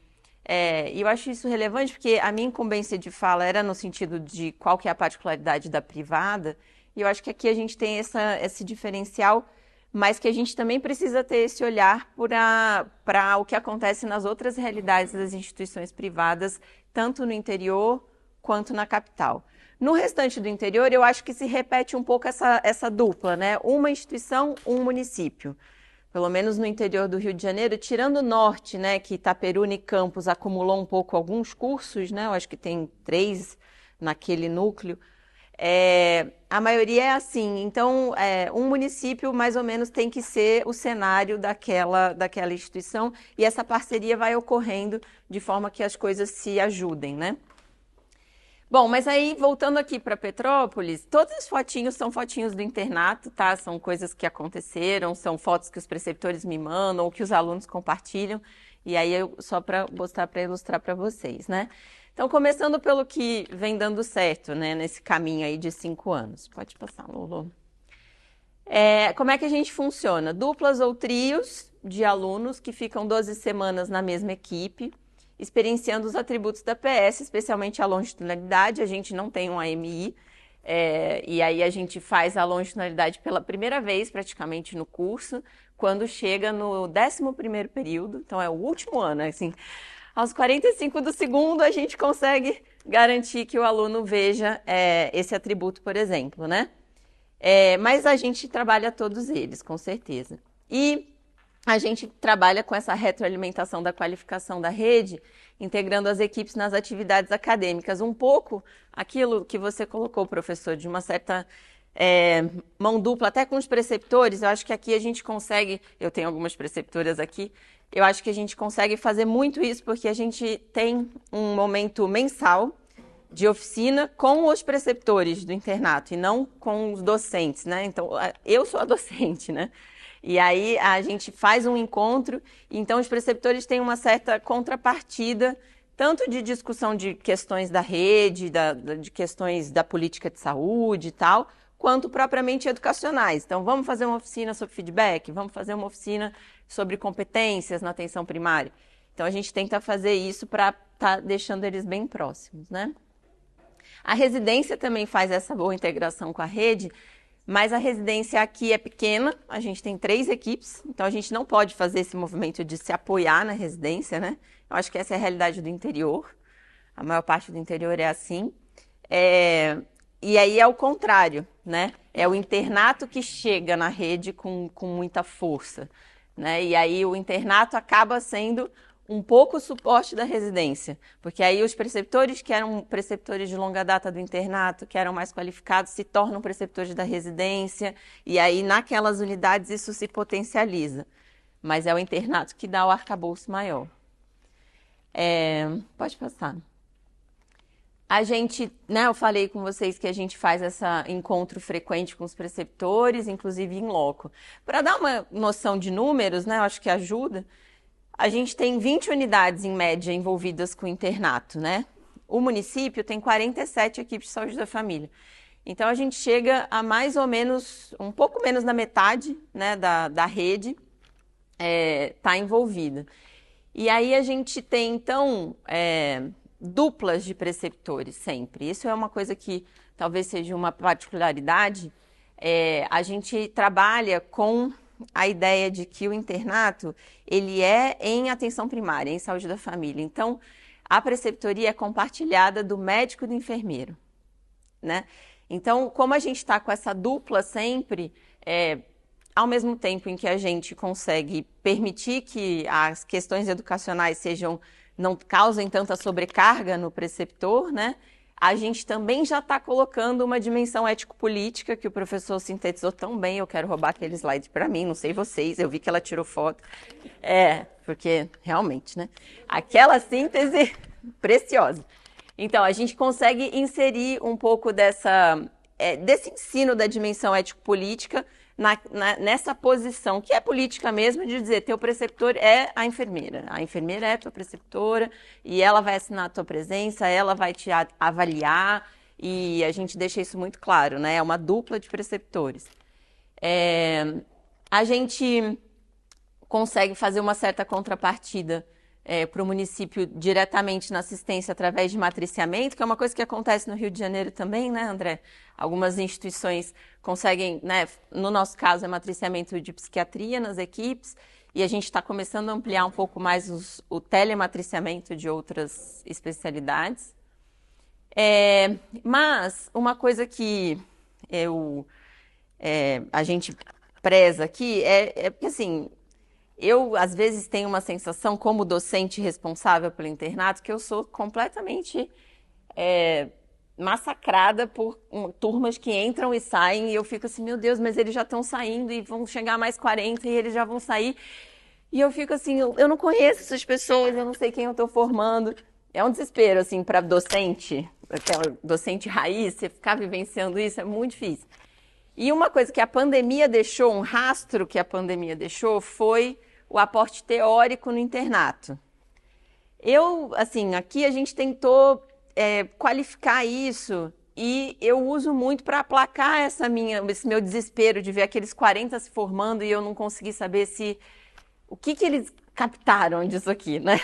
E eu acho isso relevante porque a minha incumbência de fala era no sentido de qual que é a particularidade da privada, e eu acho que aqui a gente tem esse diferencial, mas que a gente também precisa ter esse olhar para o que acontece nas outras realidades das instituições privadas, tanto no interior quanto na capital. No restante do interior, eu acho que se repete um pouco essa dupla, né? Uma instituição, um município. Pelo menos no interior do Rio de Janeiro, tirando o norte, né, que Itaperuna e Campos acumulou um pouco alguns cursos, né? Eu acho que tem 3 naquele núcleo. A maioria é assim, então um município mais ou menos tem que ser o cenário daquela instituição, e essa parceria vai ocorrendo de forma que as coisas se ajudem, né? Bom, mas aí voltando aqui para Petrópolis, todas as fotinhos são fotinhos do internato, tá? São coisas que aconteceram, são fotos que os preceptores me mandam ou que os alunos compartilham, e aí só para mostrar, para ilustrar para vocês, né? Então, começando pelo que vem dando certo, né, nesse caminho aí de 5 anos. Pode passar, Lulu. Como é que a gente funciona? Duplas ou trios de alunos que ficam 12 semanas na mesma equipe, experienciando os atributos da PS, especialmente a longitudinalidade. A gente não tem um AMI, e aí a gente faz a longitudinalidade pela primeira vez, praticamente, no curso, quando chega no 11º período, então é o último ano, assim. Aos 45 do segundo, a gente consegue garantir que o aluno veja esse atributo, por exemplo, né? Mas a gente trabalha todos eles, com certeza. E a gente trabalha com essa retroalimentação da qualificação da rede, integrando as equipes nas atividades acadêmicas. Um pouco aquilo que você colocou, professor, de uma certa mão dupla, até com os preceptores. Eu acho que aqui a gente consegue, eu tenho algumas preceptoras aqui, eu acho que a gente consegue fazer muito isso, porque a gente tem um momento mensal de oficina com os preceptores do internato e não com os docentes, né? Então, eu sou a docente, né? E aí a gente faz um encontro, então os preceptores têm uma certa contrapartida, tanto de discussão de questões da rede, de questões da política de saúde e tal, quanto propriamente educacionais. Então, vamos fazer uma oficina sobre feedback, vamos fazer uma oficina sobre competências na atenção primária. Então, a gente tenta fazer isso para estar deixando eles bem próximos, né? A residência também faz essa boa integração com a rede, mas a residência aqui é pequena, a gente tem 3 equipes, então a gente não pode fazer esse movimento de se apoiar na residência, né? Eu acho que essa é a realidade do interior, a maior parte do interior é assim. E aí é o contrário, né? É o internato que chega na rede com muita força, né? E aí o internato acaba sendo um pouco o suporte da residência, porque aí os preceptores que eram preceptores de longa data do internato, que eram mais qualificados, se tornam preceptores da residência, e aí naquelas unidades isso se potencializa. Mas é o internato que dá o arcabouço maior. Pode passar. A gente, né, eu falei com vocês que a gente faz esse encontro frequente com os preceptores, inclusive em loco. Para dar uma noção de números, né, eu acho que ajuda, a gente tem 20 unidades, em média, envolvidas com o internato, né? O município tem 47 equipes de saúde da família. Então, a gente chega a mais ou menos, um pouco menos da metade, né, da rede tá envolvida. E aí a gente tem, então, duplas de preceptores sempre. Isso é uma coisa que talvez seja uma particularidade. A gente trabalha com a ideia de que o internato, ele é em atenção primária, em saúde da família. Então, a preceptoria é compartilhada do médico e do enfermeiro, né? Então, como a gente está com essa dupla sempre, ao mesmo tempo em que a gente consegue permitir que as questões educacionais não causem tanta sobrecarga no preceptor, né? A gente também já está colocando uma dimensão ético-política que o professor sintetizou tão bem. Eu quero roubar aquele slide para mim, não sei vocês, eu vi que ela tirou foto. Porque realmente, né? Aquela síntese preciosa. Então, a gente consegue inserir um pouco desse ensino da dimensão ético-política nessa posição, que é política mesmo, de dizer, teu preceptor é a enfermeira é a tua preceptora, e ela vai assinar a tua presença, ela vai te avaliar, e a gente deixa isso muito claro, né? É uma dupla de preceptores. A gente consegue fazer uma certa contrapartida para o município diretamente na assistência através de matriciamento, que é uma coisa que acontece no Rio de Janeiro também, né, André? Algumas instituições conseguem, né, no nosso caso é matriciamento de psiquiatria nas equipes, e a gente está começando a ampliar um pouco mais o telematriciamento de outras especialidades. Mas uma coisa que a gente preza aqui é porque, assim, eu, às vezes, tenho uma sensação, como docente responsável pelo internato, que eu sou completamente massacrada por turmas que entram e saem, e eu fico assim, meu Deus, mas eles já estão saindo e vão chegar mais 40 e eles já vão sair. E eu fico assim, eu não conheço essas pessoas, eu não sei quem eu estou formando. É um desespero, assim, para docente, aquela docente raiz, você ficar vivenciando isso é muito difícil. E uma coisa que a pandemia deixou, um rastro que a pandemia deixou, foi o aporte teórico no internato. Aqui a gente tentou qualificar isso e eu uso muito para aplacar esse meu desespero de ver aqueles 40 se formando e eu não consegui saber o que eles captaram disso aqui, né?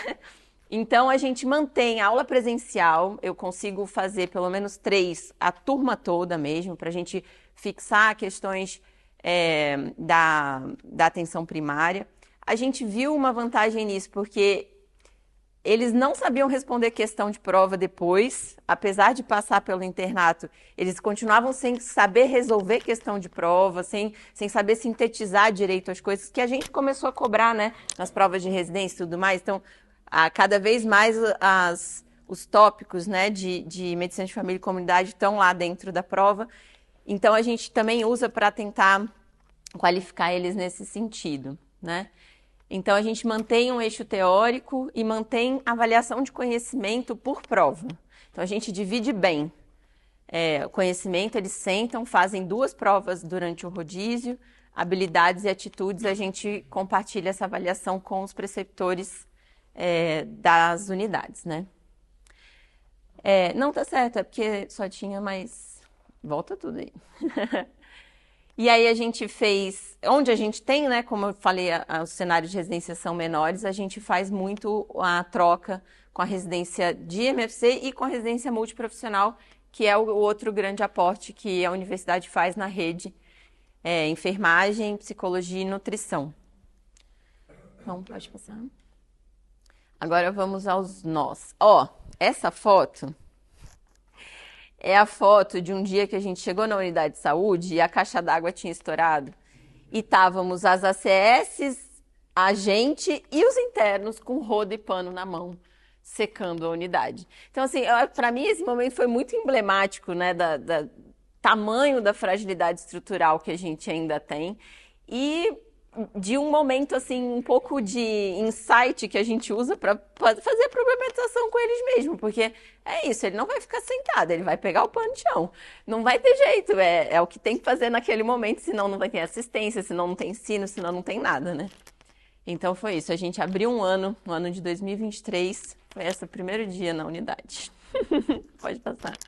Então, a gente mantém a aula presencial, eu consigo fazer pelo menos 3, a turma toda mesmo, para a gente fixar questões da atenção primária. A gente viu uma vantagem nisso, porque eles não sabiam responder questão de prova depois, apesar de passar pelo internato, eles continuavam sem saber resolver questão de prova, sem saber sintetizar direito as coisas, que a gente começou a cobrar, né, nas provas de residência e tudo mais. Então, cada vez mais os tópicos, né, de medicina de família e comunidade estão lá dentro da prova. Então, a gente também usa para tentar qualificar eles nesse sentido, né? Então, a gente mantém um eixo teórico e mantém avaliação de conhecimento por prova. Então, a gente divide bem. O conhecimento, eles sentam, fazem 2 provas durante o rodízio, habilidades e atitudes, a gente compartilha essa avaliação com os preceptores das unidades, né? Não tá certo, é porque só tinha mais... Volta tudo aí. E aí a gente fez, onde a gente tem, né, como eu falei, os cenários de residência são menores, a gente faz muito a troca com a residência de MFC e com a residência multiprofissional, que é o outro grande aporte que a universidade faz na rede, enfermagem, psicologia e nutrição. Então, pode passar. Agora vamos aos nós. Ó, essa foto é a foto de um dia que a gente chegou na unidade de saúde e a caixa d'água tinha estourado. E estávamos as ACS, a gente e os internos com rodo e pano na mão, secando a unidade. Então, assim, para mim esse momento foi muito emblemático, né, da tamanho da fragilidade estrutural que a gente ainda tem e de um momento, assim, um pouco de insight que a gente usa para fazer a problematização com eles mesmo, porque é isso, ele não vai ficar sentado, ele vai pegar o pano de chão. Não vai ter jeito, é o que tem que fazer naquele momento, senão não vai ter assistência, senão não tem ensino, senão não tem nada, né? Então foi isso, a gente abriu um ano, no ano de 2023, foi esse o primeiro dia na unidade. Pode passar.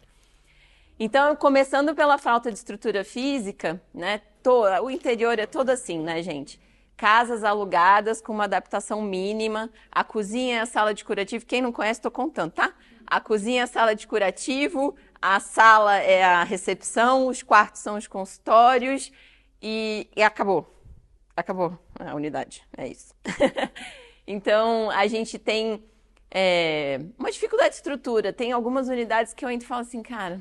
Então, começando pela falta de estrutura física, né? O interior é todo assim, né, gente? Casas alugadas com uma adaptação mínima. A cozinha é a sala de curativo. Quem não conhece, estou contando, tá? A cozinha é a sala de curativo, a sala é a recepção, os quartos são os consultórios e acabou. Acabou a unidade, é isso. Então, a gente tem uma dificuldade de estrutura. Tem algumas unidades que eu ainda falo assim, cara,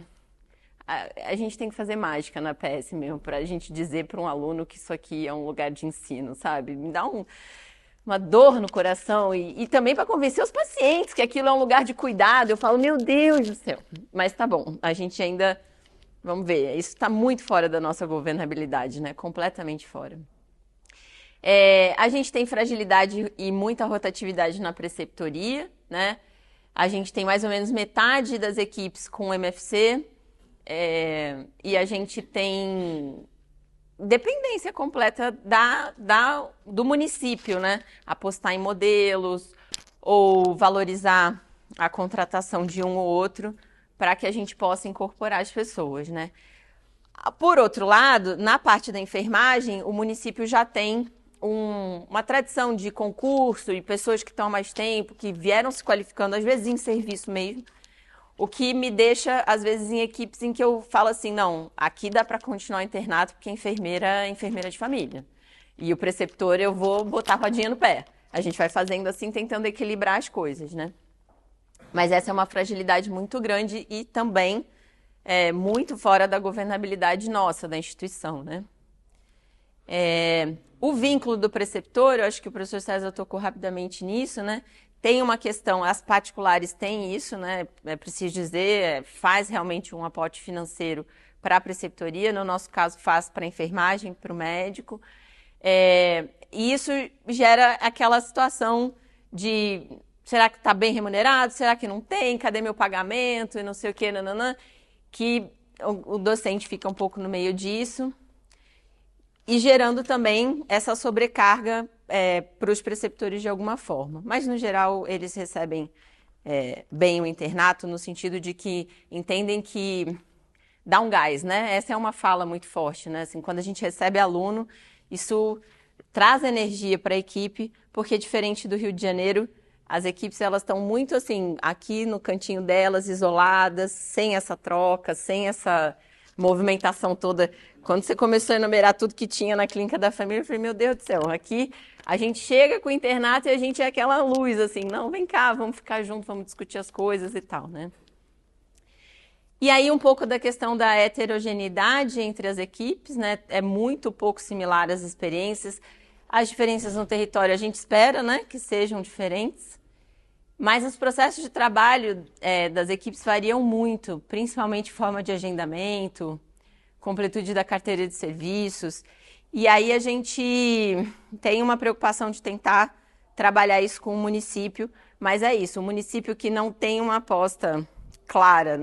a gente tem que fazer mágica na PS mesmo, para a gente dizer para um aluno que isso aqui é um lugar de ensino, sabe? Me dá uma dor no coração e também para convencer os pacientes que aquilo é um lugar de cuidado. Eu falo, meu Deus do céu. Mas tá bom, a gente ainda, vamos ver, isso está muito fora da nossa governabilidade, né? Completamente fora. A gente tem fragilidade e muita rotatividade na preceptoria, né? A gente tem mais ou menos metade das equipes com MFC, e a gente tem dependência completa do município, né? Apostar em modelos ou valorizar a contratação de um ou outro para que a gente possa incorporar as pessoas, né? Por outro lado, na parte da enfermagem, o município já tem uma tradição de concurso e pessoas que estão há mais tempo, que vieram se qualificando, às vezes em serviço mesmo, o que me deixa, às vezes, em equipes em que eu falo assim, não, aqui dá para continuar o internato porque a enfermeira é enfermeira de família. E o preceptor eu vou botar a rodinha no pé. A gente vai fazendo assim, tentando equilibrar as coisas, né? Mas essa é uma fragilidade muito grande e também muito fora da governabilidade nossa, da instituição, né? O vínculo do preceptor, eu acho que o professor César tocou rapidamente nisso, né? Tem uma questão, as particulares têm isso, né? É preciso dizer, faz realmente um aporte financeiro para a preceptoria, no nosso caso faz para a enfermagem, para o médico. E isso gera aquela situação de, será que está bem remunerado? Será que não tem? Cadê meu pagamento? E não sei o quê, nananã. Que o docente fica um pouco no meio disso. E gerando também essa sobrecarga para os preceptores de alguma forma. Mas, no geral, eles recebem bem o internato, no sentido de que entendem que dá um gás, né? Essa é uma fala muito forte, né? Assim, quando a gente recebe aluno, isso traz energia para a equipe, porque diferente do Rio de Janeiro, as equipes elas estão muito assim, aqui no cantinho delas, isoladas, sem essa troca, sem essa movimentação toda. Quando você começou a enumerar tudo que tinha na clínica da família, eu falei, meu Deus do céu, aqui a gente chega com o internato e a gente é aquela luz, assim, não, vem cá, vamos ficar juntos, vamos discutir as coisas e tal, né? E aí um pouco da questão da heterogeneidade entre as equipes, né? É muito pouco similar as experiências. As diferenças no território a gente espera, né, que sejam diferentes. Mas os processos de trabalho das equipes variam muito, principalmente forma de agendamento, completude da carteira de serviços. E aí a gente tem uma preocupação de tentar trabalhar isso com o município, mas é isso, o município que não tem uma aposta clara,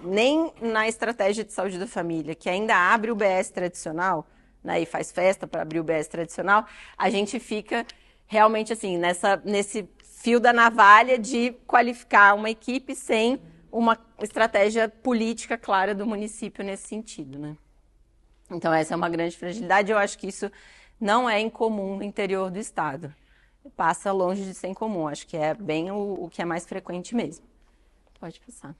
nem na estratégia de saúde da família, que ainda abre o BS tradicional, né, e faz festa para abrir o BS tradicional, a gente fica realmente assim, nesse fio da navalha de qualificar uma equipe sem uma estratégia política clara do município nesse sentido, né? Então, essa é uma grande fragilidade. Eu acho que isso não é incomum no interior do estado. Passa longe de ser incomum. Acho que é bem o que é mais frequente mesmo. Pode passar.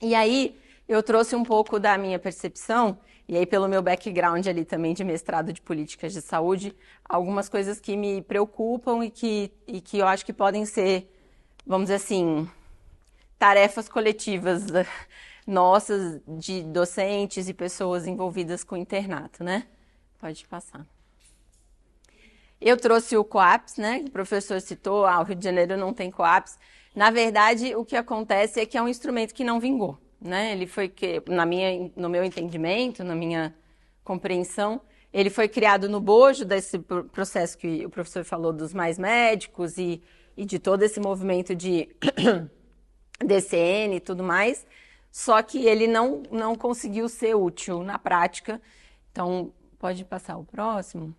E aí, eu trouxe um pouco da minha percepção, e aí pelo meu background ali também de mestrado de políticas de saúde, algumas coisas que me preocupam e que eu acho que podem ser, vamos dizer assim, tarefas coletivas nossas, de docentes e pessoas envolvidas com o internato, né? Pode passar. Eu trouxe o COAPS, né? O professor citou, o Rio de Janeiro não tem COAPS. Na verdade, o que acontece é que é um instrumento que não vingou, né? Ele foi, no meu entendimento, na minha compreensão, ele foi criado no bojo desse processo que o professor falou dos mais médicos e de todo esse movimento de DCN e tudo mais, só que ele não conseguiu ser útil na prática. Então, pode passar o próximo.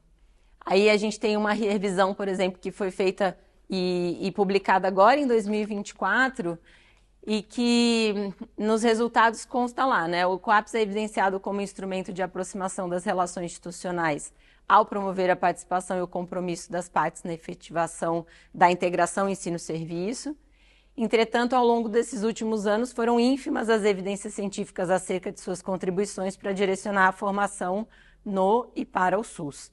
Aí a gente tem uma revisão, por exemplo, que foi feita e publicada agora em 2024, e que nos resultados consta lá, né? O COAPS é evidenciado como instrumento de aproximação das relações institucionais ao promover a participação e o compromisso das partes na efetivação da integração ensino-serviço. Entretanto, ao longo desses últimos anos, foram ínfimas as evidências científicas acerca de suas contribuições para direcionar a formação no e para o SUS.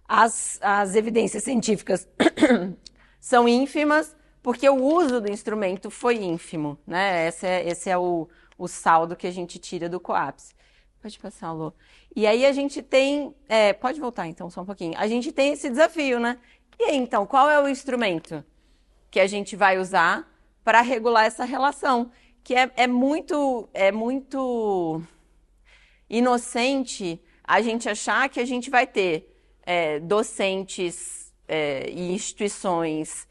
As evidências científicas são ínfimas porque o uso do instrumento foi ínfimo, né? Esse é o saldo que a gente tira do COAPS. Pode passar, Lô. E aí a gente tem... pode voltar, então, só um pouquinho. A gente tem esse desafio, né? E aí, então, qual é o instrumento que a gente vai usar para regular essa relação? Que é muito inocente a gente achar que a gente vai ter docentes e instituições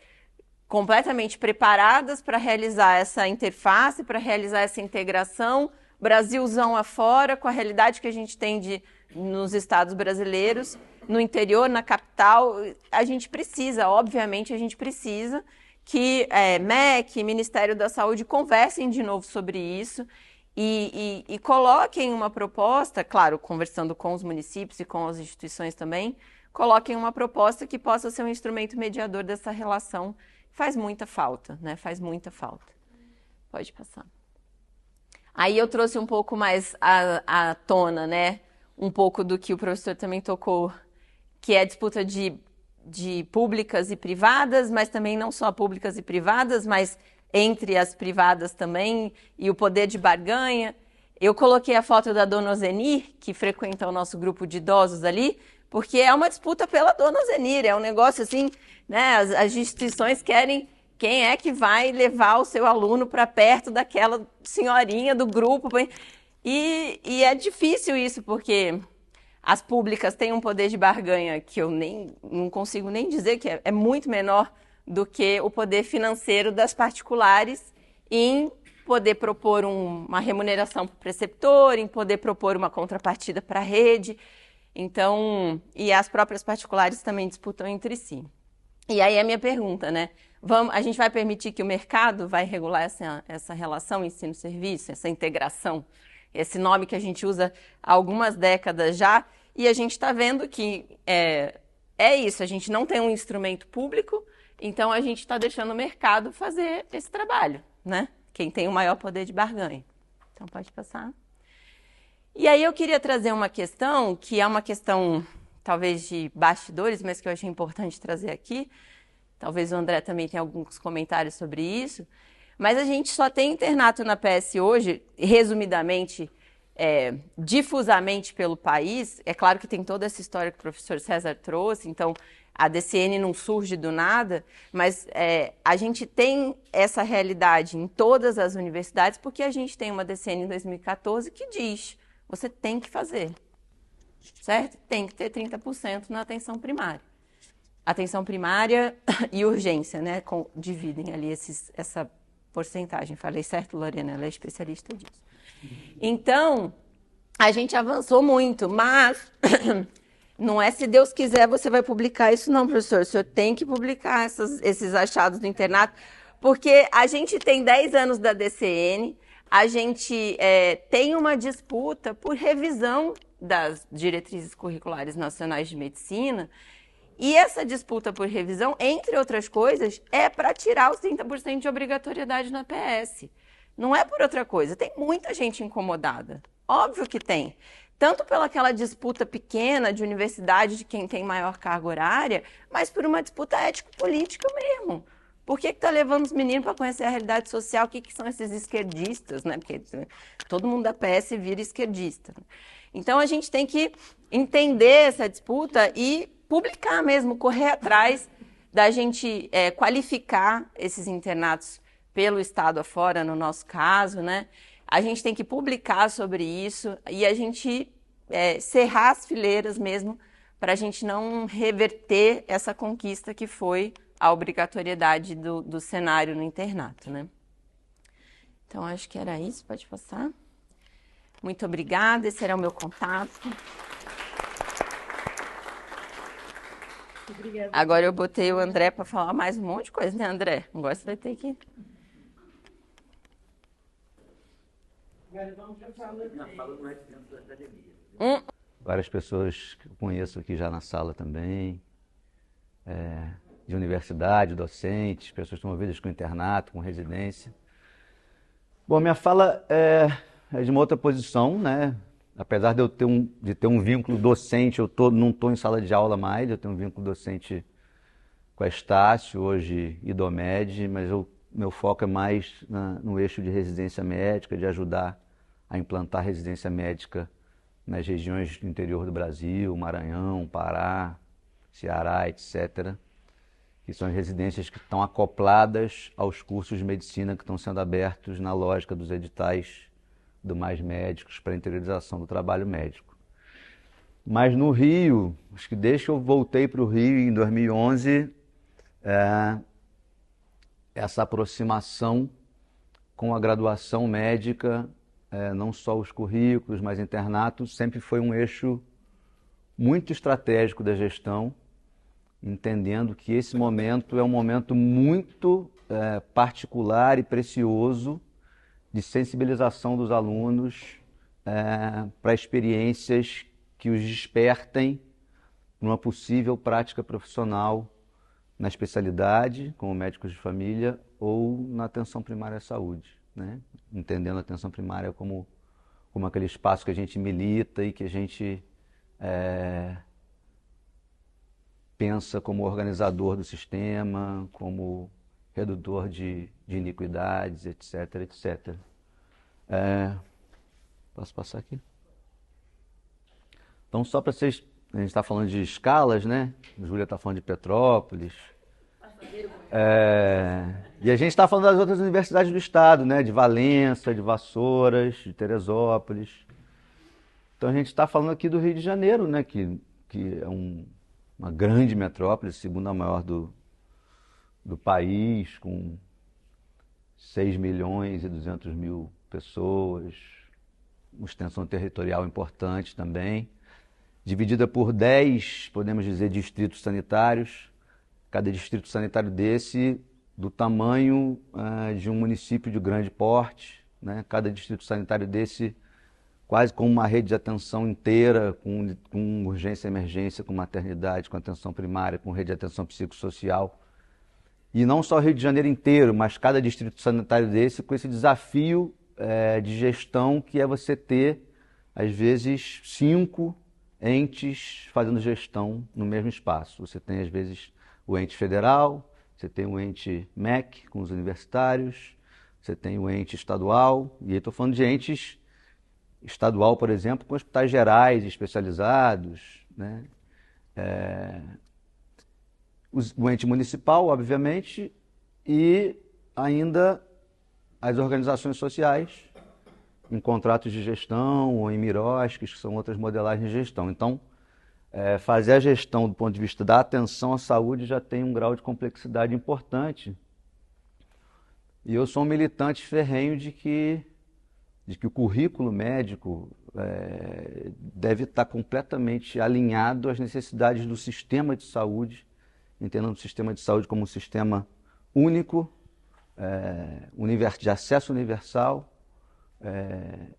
completamente preparadas para realizar essa interface, para realizar essa integração, Brasilzão afora, com a realidade que a gente tem nos estados brasileiros, no interior, na capital. A gente precisa, obviamente, que MEC, Ministério da Saúde, conversem de novo sobre isso e coloquem uma proposta, claro, conversando com os municípios e com as instituições também, coloquem uma proposta que possa ser um instrumento mediador dessa relação. Faz muita falta, né? Faz muita falta. Pode passar. Aí eu trouxe um pouco mais à tona, né? Um pouco do que o professor também tocou, que é a disputa de públicas e privadas, mas também não só públicas e privadas, mas entre as privadas também, e o poder de barganha. Eu coloquei a foto da dona Ozenir, que frequenta o nosso grupo de idosos ali, porque é uma disputa pela dona Ozenir, é um negócio assim, né? As instituições querem quem é que vai levar o seu aluno para perto daquela senhorinha do grupo. E é difícil isso, porque as públicas têm um poder de barganha que eu não consigo nem dizer, que é muito menor do que o poder financeiro das particulares em poder propor uma remuneração para o preceptor, em poder propor uma contrapartida para a rede. Então, e as próprias particulares também disputam entre si. E aí a minha pergunta, né? A gente vai permitir que o mercado vai regular essa relação ensino-serviço, essa integração, esse nome que a gente usa há algumas décadas já, e a gente está vendo que é isso, a gente não tem um instrumento público, então a gente está deixando o mercado fazer esse trabalho, né? Quem tem o maior poder de barganha. Então pode passar. E aí eu queria trazer uma questão, que é uma questão talvez de bastidores, mas que eu achei importante trazer aqui. Talvez o André também tenha alguns comentários sobre isso. Mas a gente só tem internato na PS hoje, resumidamente, difusamente pelo país. É claro que tem toda essa história que o professor César trouxe, então a DCN não surge do nada, mas a gente tem essa realidade em todas as universidades, porque a gente tem uma DCN em 2014 que diz: você tem que fazer, certo? Tem que ter 30% na atenção primária. Atenção primária e urgência, né? Dividem ali essa porcentagem. Falei certo, Lorena? Ela é especialista disso. Então, a gente avançou muito, mas não é se Deus quiser você vai publicar isso não, professor. O senhor tem que publicar esses achados do internato, porque a gente tem 10 anos da DCN, a gente tem uma disputa por revisão das diretrizes curriculares nacionais de medicina. E essa disputa por revisão, entre outras coisas, é para tirar os 30% de obrigatoriedade na PS. Não é por outra coisa. Tem muita gente incomodada. Óbvio que tem. Tanto pelaquela disputa pequena de universidade de quem tem maior carga horária, mas por uma disputa ético-política mesmo. Por que está levando os meninos para conhecer a realidade social? O que são esses esquerdistas, né? Porque todo mundo da PS vira esquerdista. Então, a gente tem que entender essa disputa e publicar mesmo, correr atrás da gente qualificar esses internatos pelo Estado afora, no nosso caso, né? A gente tem que publicar sobre isso e a gente cerrar as fileiras mesmo para a gente não reverter essa conquista que foi a obrigatoriedade do cenário no internato, né? Então, acho que era isso. Pode passar. Muito obrigada. Esse era o meu contato. Obrigada. Agora eu botei o André para falar mais um monte de coisa, né, André? Agora você vai ter que... Agora vamos para a fala dele. Não é dentro da academia. Várias pessoas que eu conheço aqui já na sala também, de universidade, docentes, pessoas que estão envolvidas com internato, com residência. Bom, minha fala é de uma outra posição, né? Apesar de eu ter um vínculo docente, não estou em sala de aula mais, eu tenho um vínculo docente com a Estácio, hoje IDOMED, mas meu foco é mais no eixo de residência médica, de ajudar a implantar residência médica nas regiões do interior do Brasil, Maranhão, Pará, Ceará, etc., que são as residências que estão acopladas aos cursos de medicina que estão sendo abertos na lógica dos editais do Mais Médicos para a interiorização do trabalho médico. Mas no Rio, acho que desde que eu voltei para o Rio em 2011, essa aproximação com a graduação médica, não só os currículos, mas internatos, sempre foi um eixo muito estratégico da gestão, entendendo que esse momento é um momento muito particular e precioso de sensibilização dos alunos para experiências que os despertem numa possível prática profissional na especialidade, como médicos de família, ou na atenção primária à saúde, né? Entendendo a atenção primária como aquele espaço que a gente milita e que a gente pensa como organizador do sistema, como redutor de iniquidades, etc, etc. Posso passar aqui? Então, só para vocês... A gente está falando de escalas, né? A Júlia está falando de Petrópolis. E a gente está falando das outras universidades do estado, né? De Valença, de Vassouras, de Teresópolis. Então, a gente está falando aqui do Rio de Janeiro, né? Que é uma grande metrópole, segunda maior do país, com 6.200.000 pessoas, uma extensão territorial importante também, dividida por 10, podemos dizer, distritos sanitários, cada distrito sanitário desse do tamanho de um município de grande porte, né? Cada distrito sanitário desse quase com uma rede de atenção inteira, com urgência e emergência, com maternidade, com atenção primária, com rede de atenção psicossocial. E não só o Rio de Janeiro inteiro, mas cada distrito sanitário desse com esse desafio de gestão que é você ter, às vezes, 5 entes fazendo gestão no mesmo espaço. Você tem, às vezes, o ente federal, você tem o ente MEC com os universitários, você tem o ente estadual, e aí estou falando de entes estadual, por exemplo, com hospitais gerais especializados, né? O ente municipal, obviamente, e ainda as organizações sociais, em contratos de gestão ou em mirosques, que são outras modelagens de gestão. Então, fazer a gestão do ponto de vista da atenção à saúde já tem um grau de complexidade importante. E eu sou um militante ferrenho de que o currículo médico deve estar completamente alinhado às necessidades do sistema de saúde, entendendo o sistema de saúde como um sistema único, de acesso universal,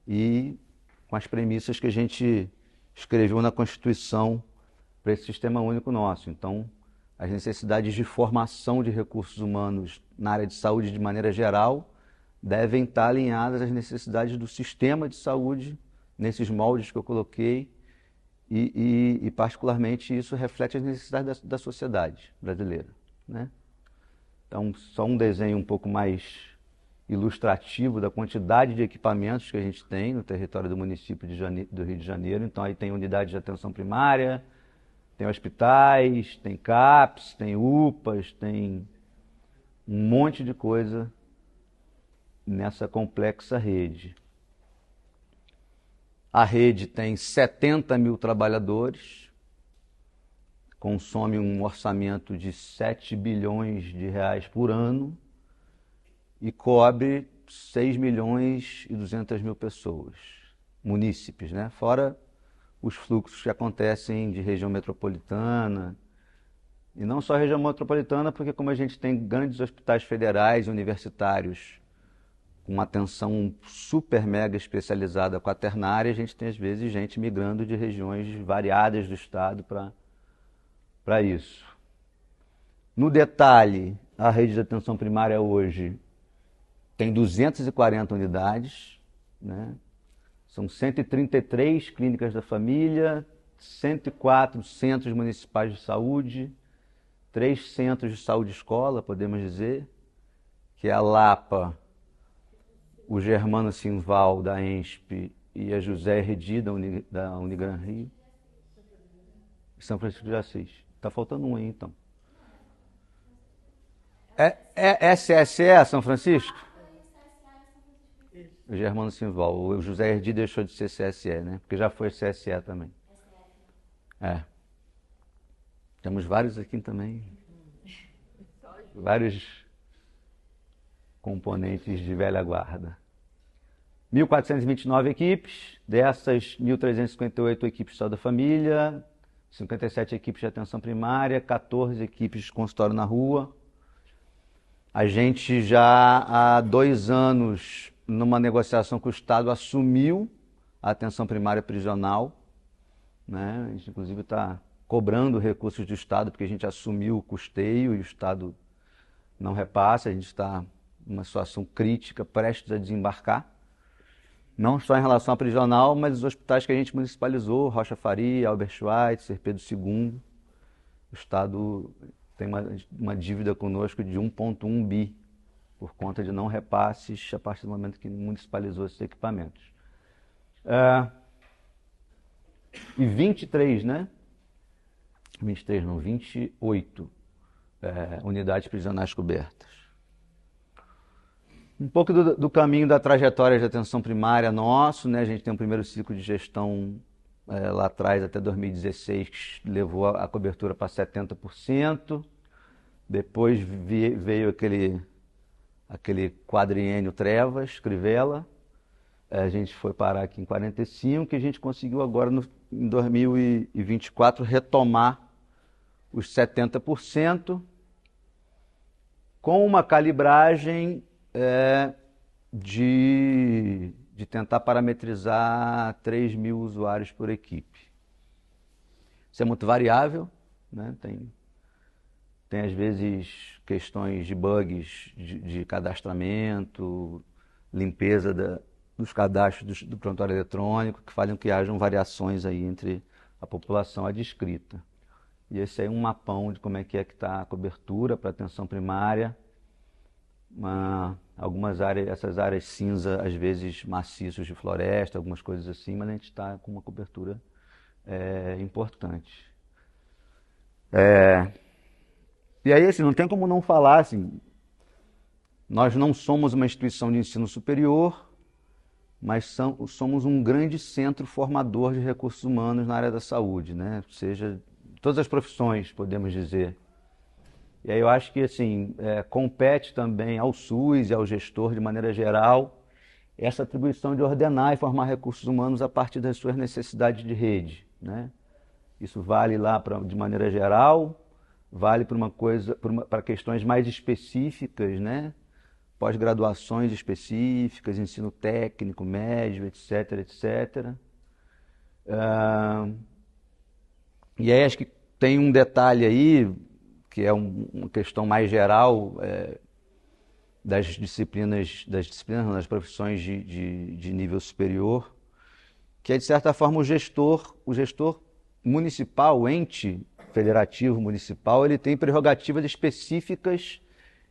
e com as premissas que a gente escreveu na Constituição para esse sistema único nosso. Então, as necessidades de formação de recursos humanos na área de saúde de maneira geral devem estar alinhadas às necessidades do sistema de saúde, nesses moldes que eu coloquei, e particularmente isso reflete as necessidades da sociedade brasileira, né? Então, só um desenho um pouco mais ilustrativo da quantidade de equipamentos que a gente tem no território do município do Rio de Janeiro. Então, aí tem unidade de atenção primária, tem hospitais, tem CAPS, tem UPAs, tem um monte de coisa nessa complexa rede. A rede tem 70 mil trabalhadores, consome um orçamento de 7 bilhões de reais por ano e cobre 6 milhões e 200 mil pessoas, munícipes, né? Fora os fluxos que acontecem de região metropolitana, e não só região metropolitana, porque como a gente tem grandes hospitais federais e universitários com uma atenção super mega especializada quaternária, a gente tem às vezes gente migrando de regiões variadas do estado para isso. No detalhe, a rede de atenção primária hoje tem 240 unidades, né? São 133 clínicas da família, 104 centros municipais de saúde, 3 centros de saúde-escola, podemos dizer, que é a Lapa, o Germano Simval, da ENSP, e a José Heredi, da Unigran Rio, São Francisco de Assis. Está faltando um aí, então. É SSE, São Francisco? O Germano Simval. O José Heredi deixou de ser CSE, né? Porque já foi CSE também. É. Temos vários aqui também. Vários componentes de velha guarda. 1.429 equipes, dessas 1.358 equipes de saúde da família, 57 equipes de atenção primária, 14 equipes de consultório na rua. A gente já há 2 anos, numa negociação com o Estado, assumiu a atenção primária prisional, né? A gente inclusive está cobrando recursos do Estado, porque a gente assumiu o custeio e o Estado não repassa, a gente está numa situação crítica, prestes a desembarcar. Não só em relação à prisional, mas os hospitais que a gente municipalizou, Rocha Faria, Albert Schweitzer, Pedro II. O Estado tem uma dívida conosco de 1,1 bi, por conta de não repasses a partir do momento que municipalizou esses equipamentos. E 23, né? 23 não, 28 unidades prisionais cobertas. Um pouco do caminho da trajetória de atenção primária nosso, né? A gente tem um primeiro ciclo de gestão lá atrás, até 2016, que levou a cobertura para 70%. Depois veio aquele quadriênio Trevas, Crivella. A gente foi parar aqui em 45%, que a gente conseguiu agora, em 2024, retomar os 70%, com uma calibragem de tentar parametrizar 3 mil usuários por equipe. Isso é muito variável, né? Tem às vezes questões de bugs de cadastramento, limpeza dos cadastros do prontuário eletrônico, que fazem que hajam variações aí entre a população adscrita. E esse aí é um mapão de como é que está a cobertura para atenção primária. Algumas áreas, essas áreas cinza, às vezes maciços de floresta, algumas coisas assim, mas a gente está com uma cobertura importante. E aí, assim, não tem como não falar, assim, nós não somos uma instituição de ensino superior, mas somos um grande centro formador de recursos humanos na área da saúde, né? Ou seja, todas as profissões, podemos dizer. E aí eu acho que assim, compete também ao SUS e ao gestor, de maneira geral, essa atribuição de ordenar e formar recursos humanos a partir das suas necessidades de rede, né? Isso vale lá de maneira geral, vale para questões mais específicas, né? Pós-graduações específicas, ensino técnico, médio, etc, etc. E aí acho que tem um detalhe aí, que é uma questão mais geral das das profissões de nível superior, que é, de certa forma, o gestor municipal, o ente federativo municipal, ele tem prerrogativas específicas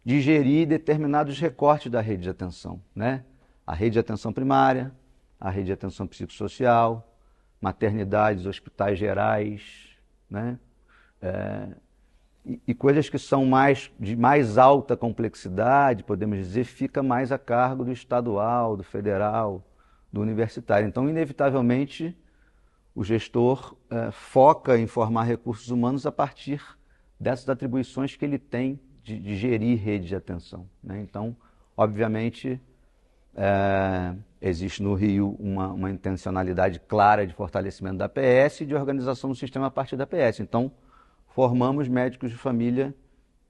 de gerir determinados recortes da rede de atenção, né? A rede de atenção primária, a rede de atenção psicossocial, maternidades, hospitais gerais, né? E coisas que são de mais alta complexidade, podemos dizer, fica mais a cargo do estadual, do federal, do universitário. Então, inevitavelmente, o gestor foca em formar recursos humanos a partir dessas atribuições que ele tem de gerir rede de atenção, né? Então, obviamente, existe no Rio uma intencionalidade clara de fortalecimento da PS e de organização do sistema a partir da PS. Então, formamos médicos de família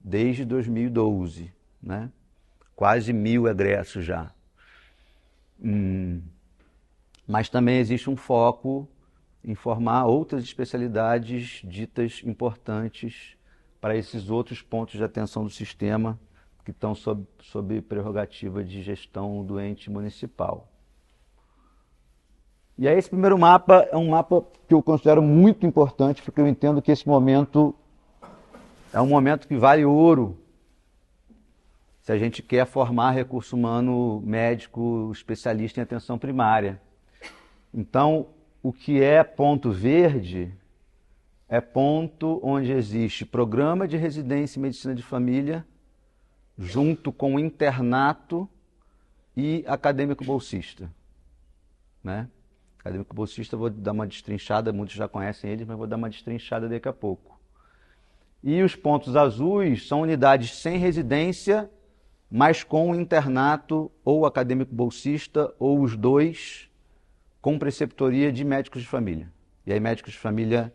desde 2012, né? Quase 1.000 egressos já. Mas também existe um foco em formar outras especialidades ditas importantes para esses outros pontos de atenção do sistema que estão sob prerrogativa de gestão do ente municipal. E aí esse primeiro mapa é um mapa que eu considero muito importante, porque eu entendo que esse momento é um momento que vale ouro se a gente quer formar recurso humano médico especialista em atenção primária. Então, o que é ponto verde é ponto onde existe programa de residência em medicina de família junto com internato e acadêmico bolsista, né? Acadêmico bolsista, vou dar uma destrinchada, muitos já conhecem eles, mas vou dar uma destrinchada daqui a pouco. E os pontos azuis são unidades sem residência, mas com internato ou acadêmico bolsista, ou os dois, com preceptoria de médicos de família. E aí médicos de família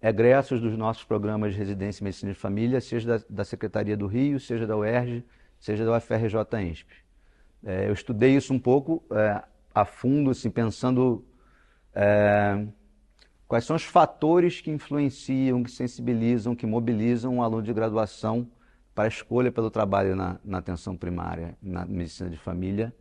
egressos dos nossos programas de residência em medicina de família, seja da Secretaria do Rio, seja da UERJ, seja da UFRJ-ENSP. Eu estudei isso um pouco a fundo, assim, pensando quais são os fatores que influenciam, que sensibilizam, que mobilizam um aluno de graduação para a escolha pelo trabalho na atenção primária, na medicina de família.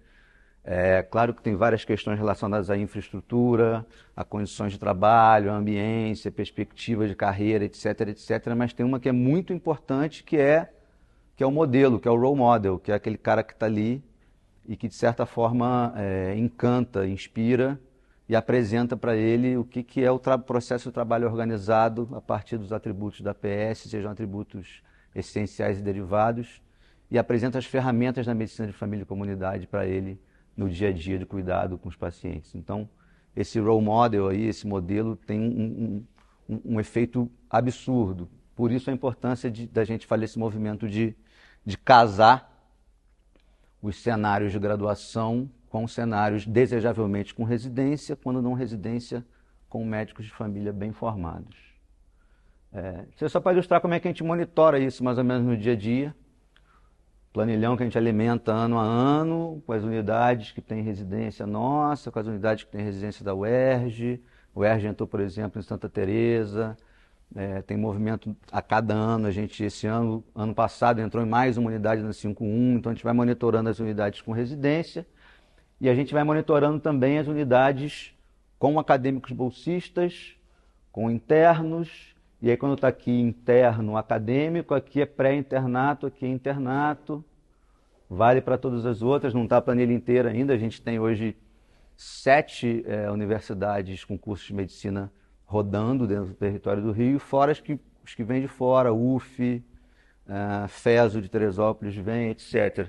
Claro que tem várias questões relacionadas à infraestrutura, a condições de trabalho, a ambiência, perspectiva de carreira, etc., etc., mas tem uma que é muito importante, que é o modelo, que é o role model, que é aquele cara que está ali e que, de certa forma, encanta, inspira e apresenta para ele o que é o processo de trabalho organizado a partir dos atributos da PS, sejam atributos essenciais e derivados, e apresenta as ferramentas da medicina de família e comunidade para ele no dia a dia de cuidado com os pacientes. Então, esse role model aí, esse modelo tem um efeito absurdo. Por isso a importância da gente fazer esse movimento de casar os cenários de graduação com cenários desejavelmente com residência, quando não residência, com médicos de família bem formados. Isso é só para ilustrar como é que a gente monitora isso mais ou menos no dia a dia. Planilhão que a gente alimenta ano a ano, com as unidades que têm residência nossa, com as unidades que têm residência da UERJ. O UERJ entrou, por exemplo, em Santa Teresa. Tem movimento a cada ano. A gente, esse ano passado, entrou em mais uma unidade na 51. Então, a gente vai monitorando as unidades com residência. E a gente vai monitorando também as unidades com acadêmicos bolsistas, com internos. E aí, quando está aqui interno acadêmico, aqui é pré-internato, aqui é internato. Vale para todas as outras, não está a planilha inteira ainda. A gente tem hoje 7 universidades com cursos de medicina rodando dentro do território do Rio, fora os que vêm de fora, UF, FESO de Teresópolis vem, etc.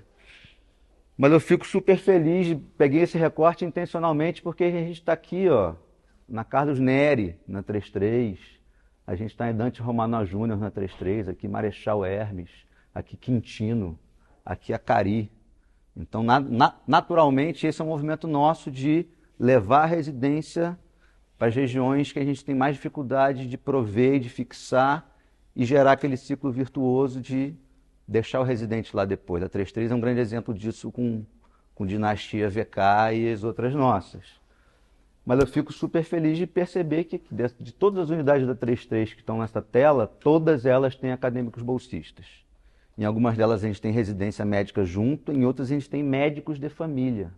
Mas eu fico super feliz, peguei esse recorte intencionalmente, porque a gente está aqui, ó, na Carlos Neri, na 33, a gente está em Dante Romano Júnior na 33, aqui Marechal Hermes, aqui Quintino, aqui Acari. Então, naturalmente, esse é um movimento nosso de levar a residência para as regiões que a gente tem mais dificuldade de prover, de fixar e gerar aquele ciclo virtuoso de deixar o residente lá depois. A 33 é um grande exemplo disso com Dinastia VK e as outras nossas. mas eu fico super feliz de perceber que de todas as unidades da 33 que estão nessa tela, todas elas têm acadêmicos bolsistas. Em algumas delas a gente tem residência médica junto, em outras a gente tem médicos de família,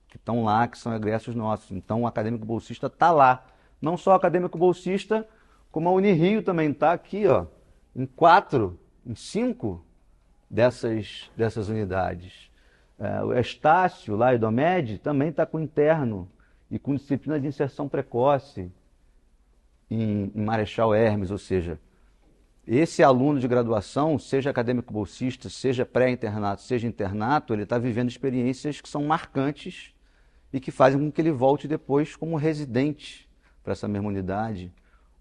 que estão lá, que são egressos nossos. Então o acadêmico bolsista está lá. Não só o acadêmico bolsista, como a Unirio também está aqui, ó, em 5 dessas unidades. O Estácio, lá, Idomed, também está com interno e com disciplina de inserção precoce em Marechal Hermes, ou seja, esse aluno de graduação, seja acadêmico bolsista, seja pré-internato, seja internato, ele está vivendo experiências que são marcantes e que fazem com que ele volte depois como residente para essa mesma unidade,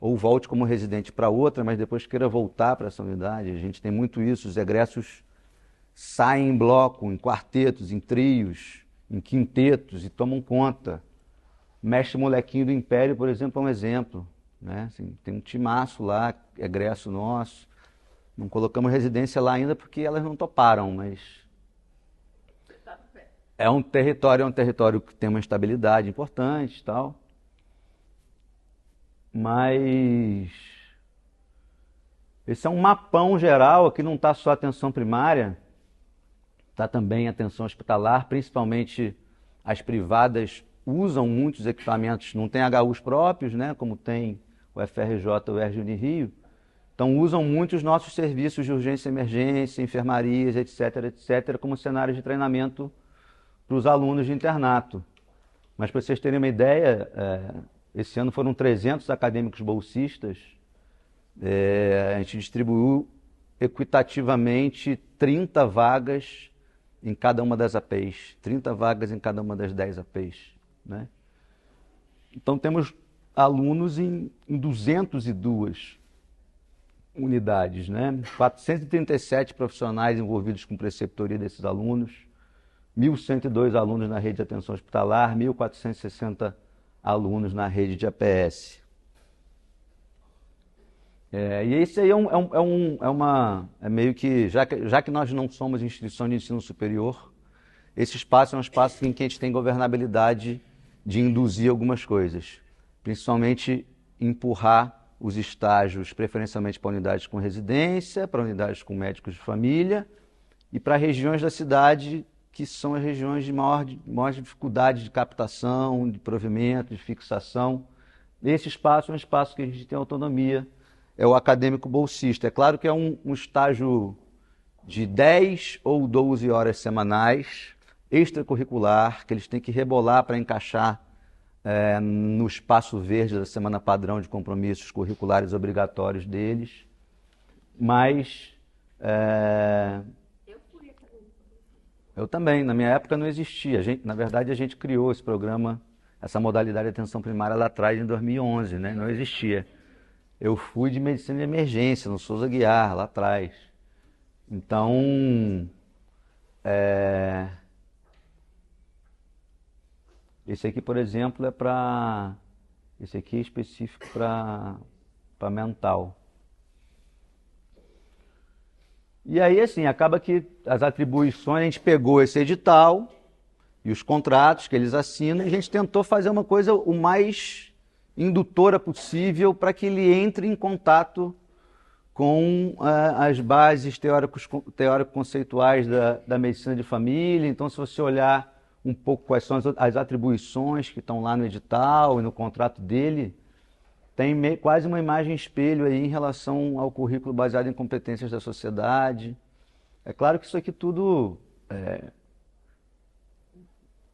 ou volte como residente para outra, mas depois queira voltar para essa unidade. A gente tem muito isso, os egressos saem em bloco, em quartetos, em trios, em quintetos e tomam conta. Mestre Molequinho do Império, por exemplo, é um exemplo. Né? Assim, tem um timaço lá, egresso nosso. Não colocamos residência lá ainda porque elas não toparam, mas é um território que tem uma estabilidade importante e tal. Mas esse é um mapão geral, aqui não está só a atenção primária, está também a atenção hospitalar, principalmente as privadas usam muitos equipamentos, não tem HUs próprios, né, como tem o FRJ ou o UERJ Unirio, então usam muito os nossos serviços de urgência e emergência, enfermarias, etc., como cenário de treinamento para os alunos de internato. Mas para vocês terem uma ideia, esse ano foram 300 acadêmicos bolsistas, a gente distribuiu equitativamente 30 vagas em cada uma das APs, 30 vagas em cada uma das 10 APs. Né? Então temos alunos em 202 unidades, né? 437 profissionais envolvidos com preceptoria desses alunos, 1.102 alunos na rede de atenção hospitalar, 1.460 alunos na rede de APS. E esse aí é meio que, já que nós não somos instituição de ensino superior, esse espaço é um espaço em que a gente tem governabilidade de induzir algumas coisas, principalmente empurrar os estágios preferencialmente para unidades com residência, para unidades com médicos de família e para regiões da cidade que são as regiões de maior dificuldade de captação, de provimento, de fixação. Esse espaço é um espaço que a gente tem autonomia, é o acadêmico bolsista. É claro que é um estágio de 10 ou 12 horas semanais, extracurricular, que eles têm que rebolar para encaixar no espaço verde da semana padrão de compromissos curriculares obrigatórios deles. Mas eu também, na minha época não existia. Na verdade, a gente criou esse programa, essa modalidade de atenção primária lá atrás, em 2011, né? Não existia. Eu fui de medicina de emergência, no Souza Guiar, lá atrás. Então, esse aqui, por exemplo, esse aqui é específico para mental. E aí, assim, acaba que as atribuições, a gente pegou esse edital e os contratos que eles assinam e a gente tentou fazer uma coisa o mais indutora possível para que ele entre em contato com as bases teórico-conceituais da medicina de família. Então, se você olhar um pouco quais são as atribuições que estão lá no edital e no contrato dele, tem quase uma imagem espelho aí em relação ao currículo baseado em competências da sociedade. É claro que isso aqui tudo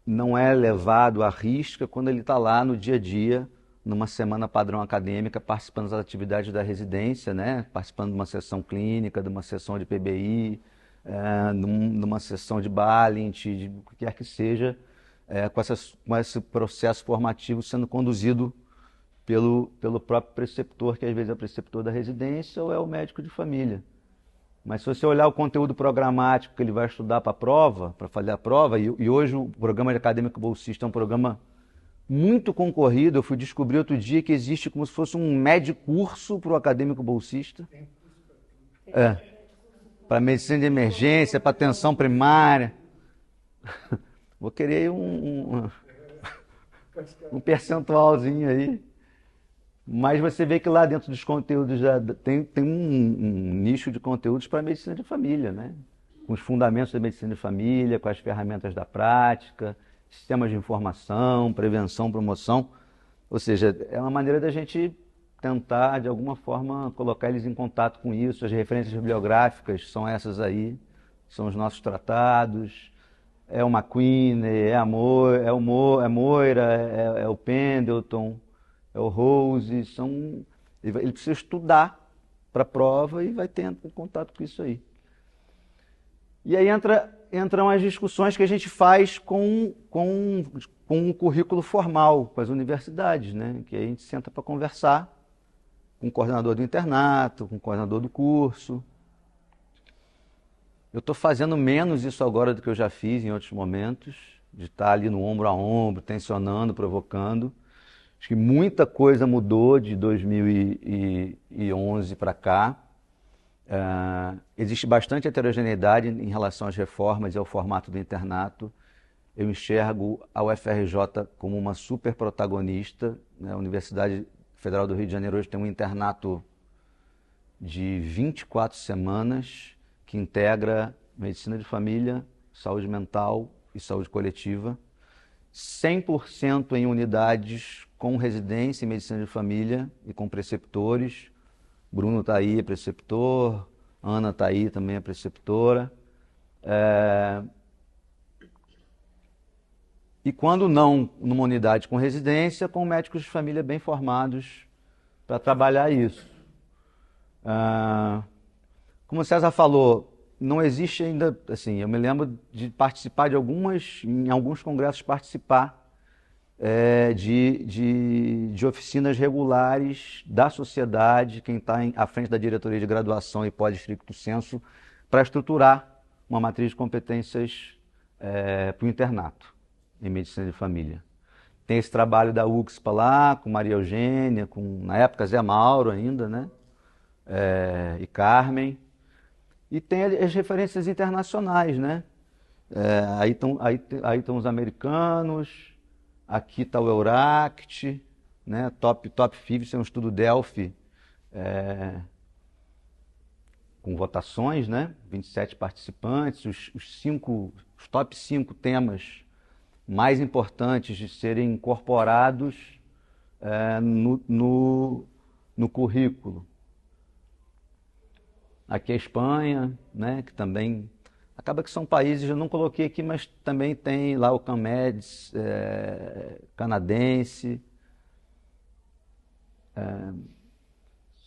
não é levado à risca quando ele está lá no dia a dia, numa semana padrão acadêmica, participando das atividades da residência, né? Participando de uma sessão clínica, de uma sessão de PBI, numa sessão de Balint, de o que quer que seja, com esse processo formativo sendo conduzido pelo próprio preceptor, que às vezes é o preceptor da residência ou é o médico de família. Mas se você olhar o conteúdo programático que ele vai estudar para a prova, para fazer a prova, e hoje o programa de acadêmico bolsista é um programa muito concorrido. Eu fui descobrir outro dia que existe como se fosse um medicurso para o acadêmico bolsista. Para medicina de emergência, para atenção primária. Vou querer um percentualzinho aí. Mas você vê que lá dentro dos conteúdos tem um nicho de conteúdos para a medicina de família, né? Com os fundamentos da medicina de família, com as ferramentas da prática, sistemas de informação, prevenção, promoção. Ou seja, é uma maneira da gente tentar, de alguma forma, colocar eles em contato com isso. As referências bibliográficas são essas aí, são os nossos tratados. É o McQueen, é Moira, é o Pendleton, é o Rose. Ele precisa estudar para a prova e vai ter contato com isso aí. E aí entram as discussões que a gente faz com um currículo formal, com as universidades, né? Que aí a gente senta para conversar com o coordenador do internato, com o coordenador do curso. Eu estou fazendo menos isso agora do que eu já fiz em outros momentos, de estar ali no ombro a ombro, tensionando, provocando. Acho que muita coisa mudou de 2011 para cá. Existe bastante heterogeneidade em relação às reformas e ao formato do internato. Eu enxergo a UFRJ como uma super protagonista, né? A Universidade Federal do Rio de Janeiro hoje tem um internato de 24 semanas que integra medicina de família, saúde mental e saúde coletiva, 100% em unidades com residência em medicina de família e com preceptores. Bruno está aí, é preceptor, Ana está aí, também é preceptora. E quando não numa unidade com residência, com médicos de família bem formados para trabalhar isso. Como o César falou, não existe ainda, assim, eu me lembro de participar em alguns congressos de oficinas regulares da sociedade, quem está à frente da diretoria de graduação e pós-estricto sensu, para estruturar uma matriz de competências para o internato em medicina de família. Tem esse trabalho da UXPA lá, com Maria Eugênia, na época Zé Mauro ainda, né? E Carmen. E tem as referências internacionais, né? Aí estão os americanos, aqui está o Euract, né? Top 50, é um estudo Delphi, com votações, né? 27 participantes, os top 5 temas mais importantes de serem incorporados no currículo. Aqui a Espanha, né, que também acaba que são países, eu não coloquei aqui, mas também tem lá o CAMEDS canadense.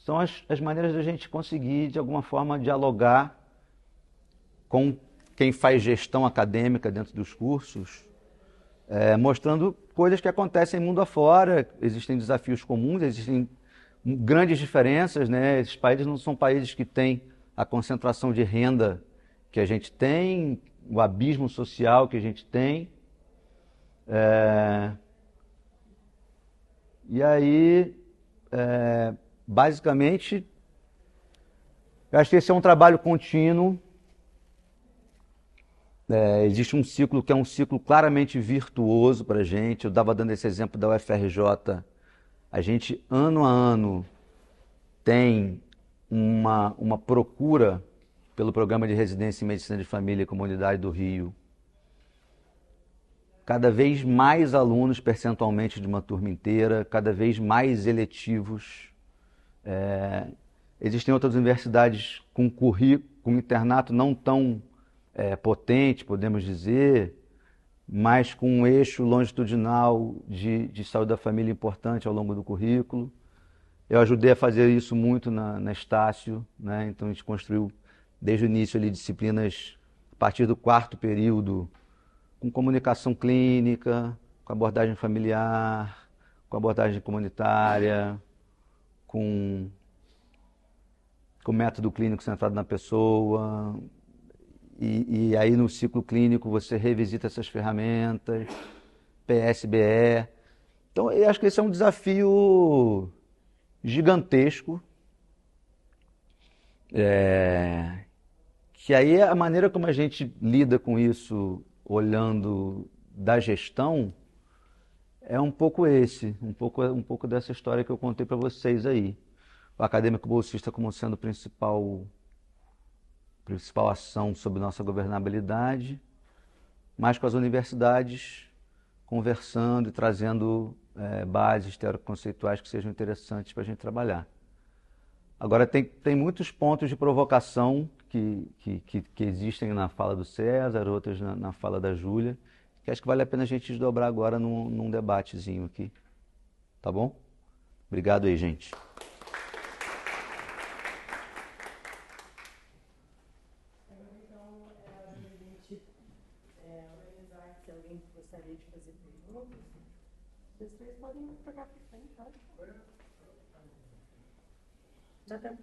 São as maneiras da gente conseguir, de alguma forma, dialogar com quem faz gestão acadêmica dentro dos cursos, mostrando coisas que acontecem mundo afora. Existem desafios comuns, existem grandes diferenças, né? Esses países não são países que têm a concentração de renda que a gente tem, o abismo social que a gente tem. E aí, basicamente, eu acho que esse é um trabalho contínuo. Existe um ciclo que é um ciclo claramente virtuoso para a gente. Eu estava dando esse exemplo da UFRJ. A gente, ano a ano, tem uma procura pelo programa de residência em medicina de família e comunidade do Rio. Cada vez mais alunos percentualmente de uma turma inteira, cada vez mais eletivos. Existem outras universidades com internato não tão potente, podemos dizer, mas com um eixo longitudinal de saúde da família importante ao longo do currículo. Eu ajudei a fazer isso muito na Estácio, né? Então a gente construiu desde o início ali disciplinas a partir do 4º período, com comunicação clínica, com abordagem familiar, com abordagem comunitária, com método clínico centrado na pessoa. E aí no ciclo clínico você revisita essas ferramentas, PSBE. Então eu acho que esse é um desafio gigantesco, que aí a maneira como a gente lida com isso, olhando da gestão, é um pouco dessa história que eu contei para vocês aí. O acadêmico bolsista como sendo principal ação sobre nossa governabilidade, mas com as universidades conversando e trazendo bases teórico-conceituais que sejam interessantes para a gente trabalhar. Agora, tem muitos pontos de provocação que existem na fala do César, outros na fala da Júlia, que acho que vale a pena a gente desdobrar agora num debatezinho aqui. Tá bom? Obrigado aí, gente. Se alguém gostaria de fazer perguntas, vocês podem trocar por frente, tá? Dá tempo.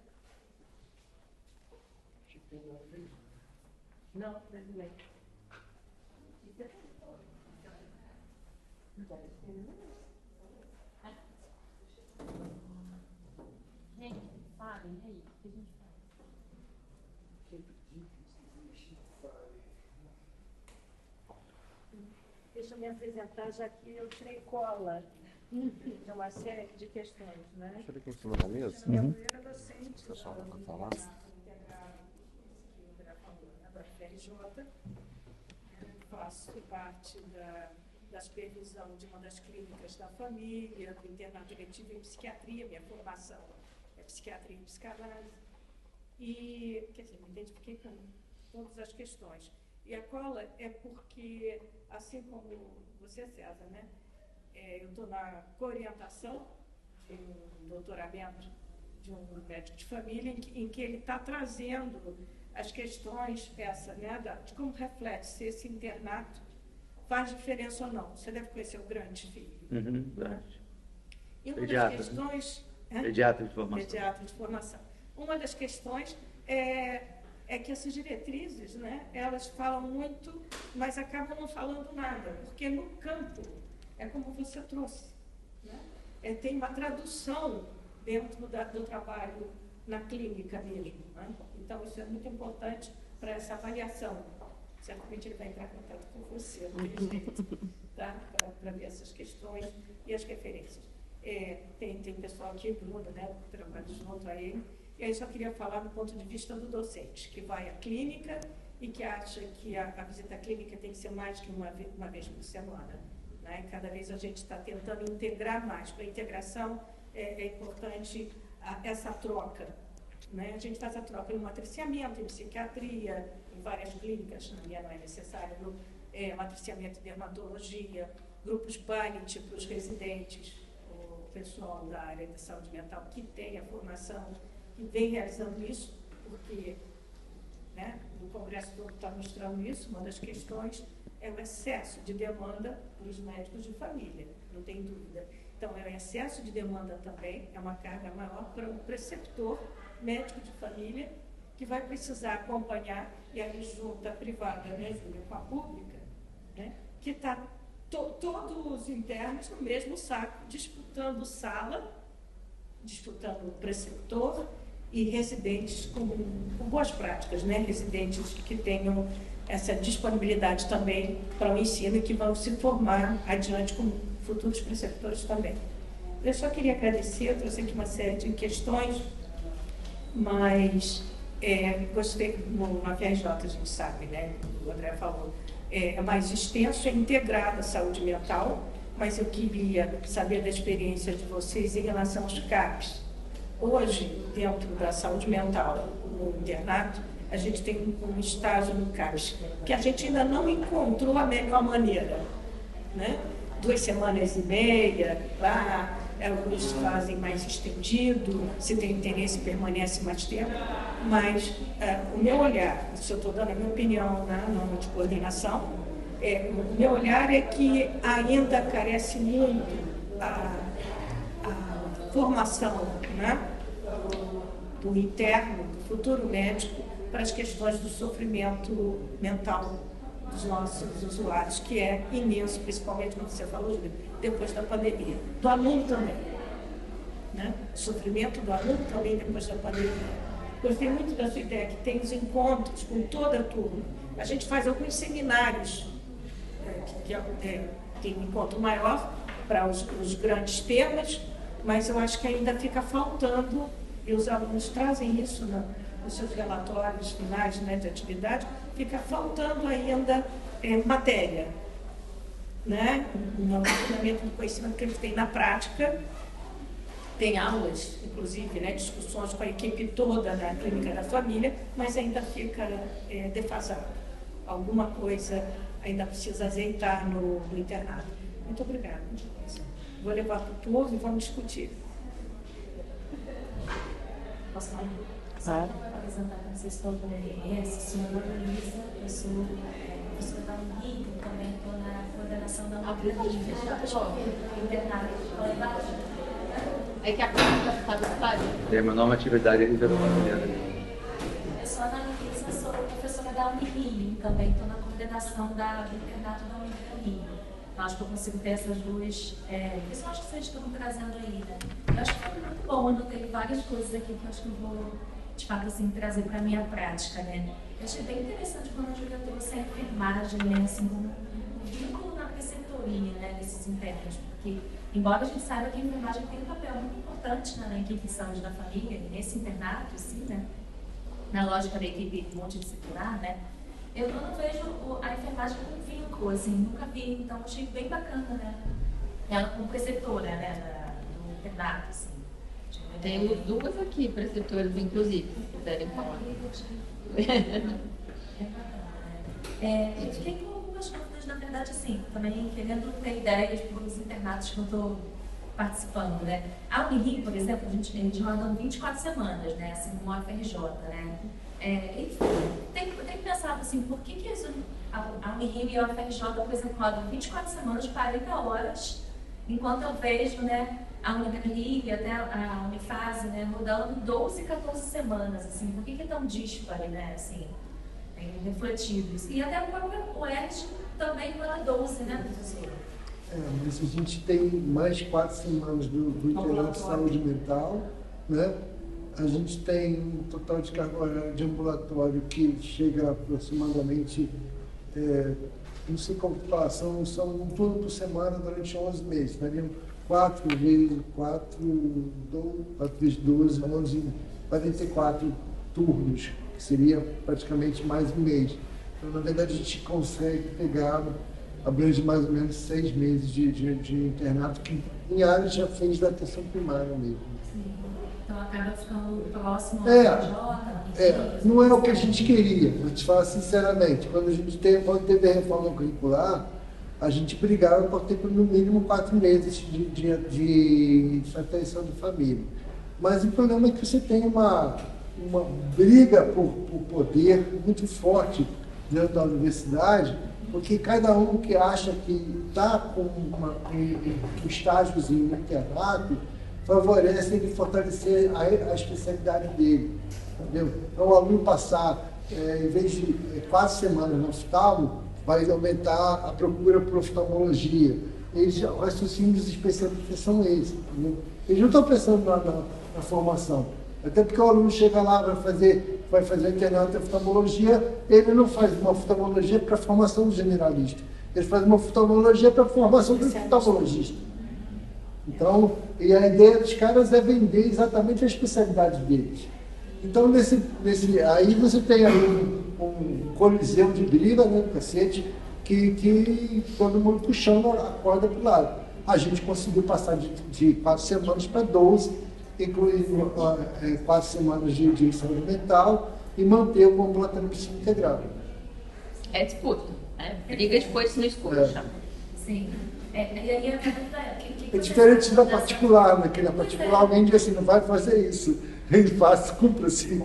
Não, brasileiro. Gente, falem aí, o que a gente faz? Deixa eu me apresentar, já que eu tirei cola de uma série de questões, né? Deixa ele aqui em cima da mesa. Minha primeira docente, O pessoal vai falar. da FRJ, faço parte da supervisão de uma das clínicas da família, do internato eletivo em psiquiatria, minha formação é psiquiatria e psicanálise, e, quer dizer, me identifiquei com todas as questões. E a cola é porque, assim como você, César, né, eu estou na coorientação de um doutoramento de um médico de família em que ele está trazendo as questões de como reflete se esse internato faz diferença ou não. Você deve conhecer o Grande Filho. Verdade. E uma Pediatra, das questões... Pediatra de formação. Pediatra de formação. Uma das questões é que essas diretrizes, né, elas falam muito, mas acabam não falando nada, porque no campo é como você trouxe, né? Tem uma tradução dentro do trabalho na clínica mesmo, né? Então isso é muito importante para essa avaliação. Certamente ele vai entrar em contato com você, tá? Para ver essas questões e as referências. Tem pessoal aqui, Bruno, né, que trabalha junto a ele. E aí só queria falar do ponto de vista do docente, que vai à clínica e que acha que a visita clínica tem que ser mais que uma vez por semana, né? E cada vez a gente está tentando integrar mais. Para a integração é importante essa troca, né? A gente faz a troca no matriciamento, em psiquiatria, em várias clínicas, na minha não é necessário, matriciamento em dermatologia, grupos PANIT para os residentes, o pessoal da área de saúde mental que tem a formação, que vem realizando isso, porque, né, o Congresso todo está mostrando isso. Uma das questões é o excesso de demanda dos médicos de família, não tem dúvida. Então, é o excesso de demanda também, é uma carga maior para um preceptor médico de família que vai precisar acompanhar, e aí junta a privada, né, Júlia, com a pública, né, que está todos os internos no mesmo saco, disputando sala, disputando preceptor, e residentes com boas práticas, né? Residentes que tenham essa disponibilidade também para o ensino e que vão se formar adiante como futuros preceptores também. Eu só queria agradecer, eu trouxe aqui uma série de questões, mas gostei, na FRJ a gente sabe, né? O André falou, é mais extenso, é integrado à saúde mental, mas eu queria saber da experiência de vocês em relação aos CAPs. Hoje, dentro da saúde mental, no internato, a gente tem um estágio no CAPS, que a gente ainda não encontrou a melhor maneira, né? 2 semanas e meia, lá, alguns fazem mais estendido, se tem interesse permanece mais tempo, mas o meu olhar, se eu estou dando a minha opinião na norma de coordenação, o meu olhar é que ainda carece muito a formação, né, do interno, do futuro médico, para as questões do sofrimento mental dos nossos usuários, que é imenso, principalmente, como você falou, Júlia, depois da pandemia. Do aluno também, né? O sofrimento do aluno também depois da pandemia. Gostei muito da sua ideia, que tem os encontros com toda a turma. A gente faz alguns seminários, tem um encontro maior, para os grandes temas, mas eu acho que ainda fica faltando, e os alunos trazem isso nos seus relatórios finais, né, de atividade, fica faltando ainda matéria, né? Um aprofundamento do conhecimento que eles têm na prática. Tem aulas, inclusive, né, discussões com a equipe toda da Clínica da Família, mas ainda fica defasado. Alguma coisa ainda precisa azeitar no internato. Muito obrigada. Vou levar para o povo e vamos discutir. Posso falar? Claro. Apresentar como vocês todos me conhecem, sou a Ana Luísa, eu sou professora da Unirio, também estou na coordenação da internato. É que a pergunta está do lado. Meu nome é atividade Eu sou a Ana Luísa, sou professora da Unirio, também estou na coordenação do internato da Unirio. Eu acho que eu consigo ter essas duas, isso eu acho que vocês estão trazendo aí, né? Eu acho que foi muito bom, eu anotei várias coisas aqui que eu acho que eu vou, de fato, assim, trazer para a minha prática, né? Eu achei bem interessante quando a Júlia trouxe a enfermagem, né, assim, um vínculo na preceptoria, né, desses internos, porque, embora a gente saiba que a enfermagem tem um papel muito importante, né, na equipe de saúde da família, nesse internato, assim, né, na lógica da equipe multidisciplinar, né, eu não vejo a enfermagem como vínculo, assim, nunca vi, então achei bem bacana, né, ela como preceptora, né, do internato, assim. Temos duas aqui, preceptoras, inclusive, se puderem falar. Eu fiquei com algumas dúvidas, na verdade, assim, também querendo ter ideias para os internatos que eu estou participando, né? A Unirio, por exemplo, eles rodam 24 semanas, né? Assim como a UFRJ, né? E tem pensado assim, por que a Unirio e a UFRJ, por exemplo, rodam 24 semanas, 40 horas, enquanto eu vejo, né, a Unirio e até a Unifase, né, rodando 12, 14 semanas, assim, por que é tão dispare, né, assim, refletido isso? E até o próprio UERJ também roda 12, né, professor? Mas a gente tem mais 4 semanas do internato de saúde mental, né? A gente tem um total de carga horária de ambulatório que chega a aproximadamente, não sei como falar, são um turno por semana durante 11 meses. Teriam 4 vezes 12, 11, 44 turnos, que seria praticamente mais um mês. Então, na verdade, a gente consegue pegar, abrange mais ou menos 6 meses de internato, que em áreas já fez da atenção primária mesmo. Sim. Então acaba ficando próximo ao não é o que a gente queria, vou te falar sinceramente. Quando teve a reforma curricular, a gente brigava por ter no mínimo 4 meses de atenção de família. Mas o problema é que você tem uma briga por poder muito forte dentro da universidade, porque cada um que acha que está com um estágiozinho no internato favorece ele fortalecer a especialidade dele. Entendeu? Então, o aluno passar, em vez de 4 semanas no oftalmo, vai aumentar a procura por oftalmologia. Os raciocínios especialistas são esses. Entendeu? Eles não estão pensando na formação. Até porque o aluno chega lá, vai fazer internato de oftalmologia, ele não faz uma oftalmologia para a formação do generalista. Ele faz uma oftalmologia para a formação do oftalmologista. Então, e a ideia dos caras é vender exatamente a especialidade deles. Então, aí você tem aí um coliseu de briga, né, cacete, que todo mundo puxando a corda para o lado. A gente conseguiu passar de 4 semanas para 12, incluindo 4 semanas de saúde mental e manter o ambulatório de ensino integral. É disputa, né? Briga depois no escuro. Sim. E aí a pergunta é diferente da particular, né? Que na particular alguém diz assim, não vai fazer isso. Ele faz, cumpra-se.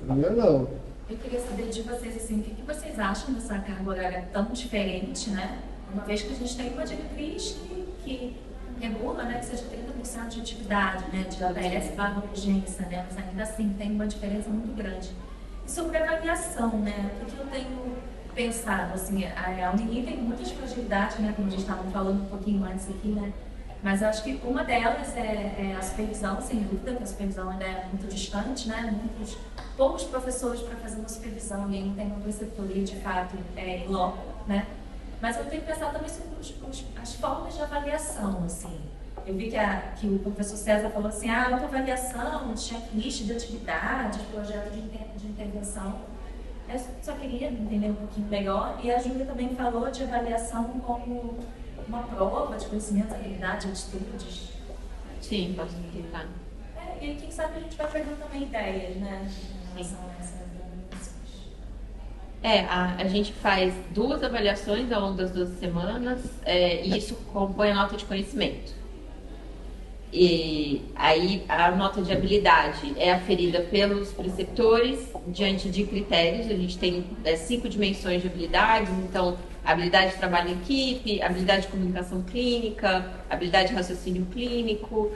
Não é não. Eu queria saber de vocês, assim, o que vocês acham dessa carga horária tão diferente, né? Uma vez que a gente tem uma diretriz que regula, né, que seja 30% de atividade, né, de APS barra urgência, né, mas ainda assim tem uma diferença muito grande. E sobre a avaliação, né, o que eu tenho pensado, assim, a Unirio tem muitas fragilidades, né, como a gente estava falando um pouquinho antes aqui, né, mas eu acho que uma delas é a supervisão, sem dúvida, que a supervisão ainda é muito distante, né, poucos professores para fazer uma supervisão e aí não tem uma preceptoria de fato em loco, né. Mas eu tenho que pensar também sobre as formas de avaliação, assim. Eu vi que o professor César falou assim, autoavaliação, checklist de atividades, projeto de intervenção. Eu só queria entender um pouquinho melhor. E a Júlia também falou de avaliação como uma prova de conhecimento, habilidade, atitudes. Sim, posso explicar. E aí, quem sabe a gente vai pegando também ideias, né? Em relação a essas avaliações. A gente faz 2 avaliações ao longo das 12 semanas, e isso compõe a nota de conhecimento. E aí a nota de habilidade é aferida pelos preceptores diante de critérios. A gente tem 5 dimensões de habilidades, então habilidade de trabalho em equipe, habilidade de comunicação clínica, habilidade de raciocínio clínico.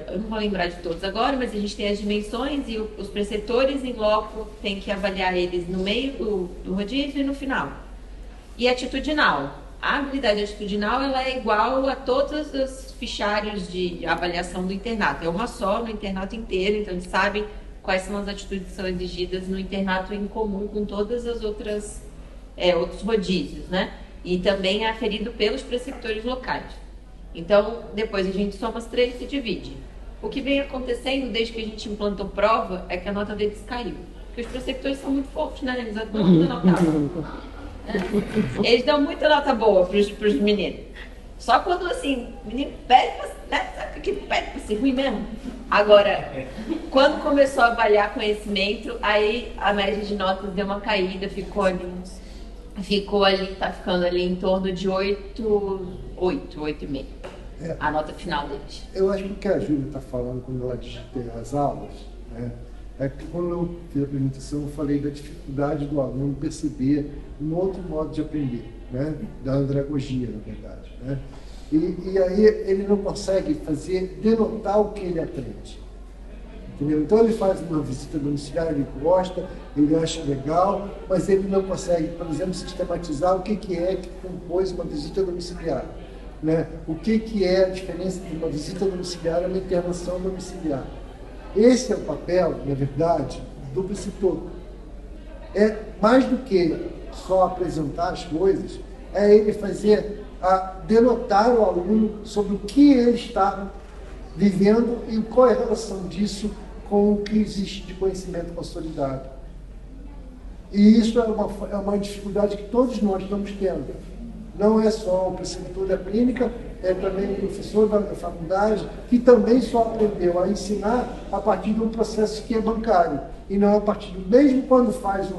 Eu não vou lembrar de todos agora, mas a gente tem as dimensões e os preceptores em loco tem que avaliar eles no meio do rodízio e no final. E atitudinal. A habilidade atitudinal ela é igual a todos os fichários de avaliação do internato. É uma só no internato inteiro, então eles sabem quais são as atitudes que são exigidas no internato em comum com todas as outros rodízios, né? E também é aferido pelos preceptores locais. Então, depois a gente soma as 3 e se divide. O que vem acontecendo desde que a gente implantou prova é que a nota deles caiu. Porque os preceptores são muito fofos, né? Eles dão muita nota boa. Eles dão muita nota boa para os meninos. Só quando, assim, o menino pede pra, né? Sabe que pede pra ser ruim mesmo? Agora, quando começou a avaliar conhecimento, aí a média de notas deu uma caída, tá ficando ali em torno de 8,5. A nota final deles. Eu acho que o que a Júlia está falando quando ela digita as aulas, né, é que quando eu fiz a apresentação eu falei da dificuldade do aluno perceber um outro modo de aprender, né, da andragogia, na verdade. Né? E aí ele não consegue denotar o que ele aprende. Entendeu? Então ele faz uma visita domiciliar, ele gosta, ele acha legal, mas ele não consegue, por exemplo, sistematizar o que é que compôs uma visita domiciliar. Né? O que é a diferença de uma visita domiciliar e uma internação domiciliar. Esse é o papel, na verdade, do preceptor. É mais do que só apresentar as coisas, é ele denotar o aluno sobre o que ele está vivendo e qual é a relação disso com o que existe de conhecimento consolidado. E isso é uma dificuldade que todos nós estamos tendo. Não é só o preceptor da clínica, é também o professor da faculdade, que também só aprendeu a ensinar a partir de um processo que é bancário. E não a partir do... Mesmo quando faz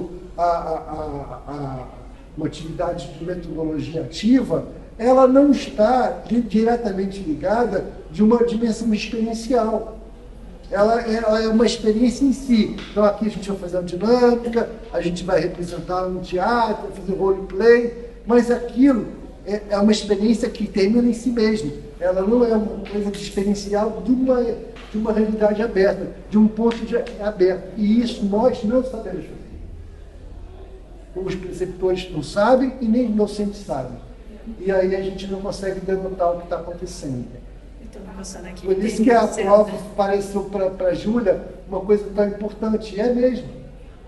uma atividade de metodologia ativa, ela não está diretamente ligada de uma dimensão experiencial. Ela é uma experiência em si. Então aqui a gente vai fazer uma dinâmica, a gente vai representar um teatro, fazer roleplay, mas aquilo é uma experiência que termina em si mesmo. Ela não é uma coisa experiencial de uma realidade aberta, de um ponto aberto. E isso nós não sabemos fazer. Os preceptores não sabem e nem os docentes sabem. E aí a gente não consegue denotar o que está acontecendo. Por isso que a prova pareceu para a Júlia uma coisa tão importante, e é mesmo,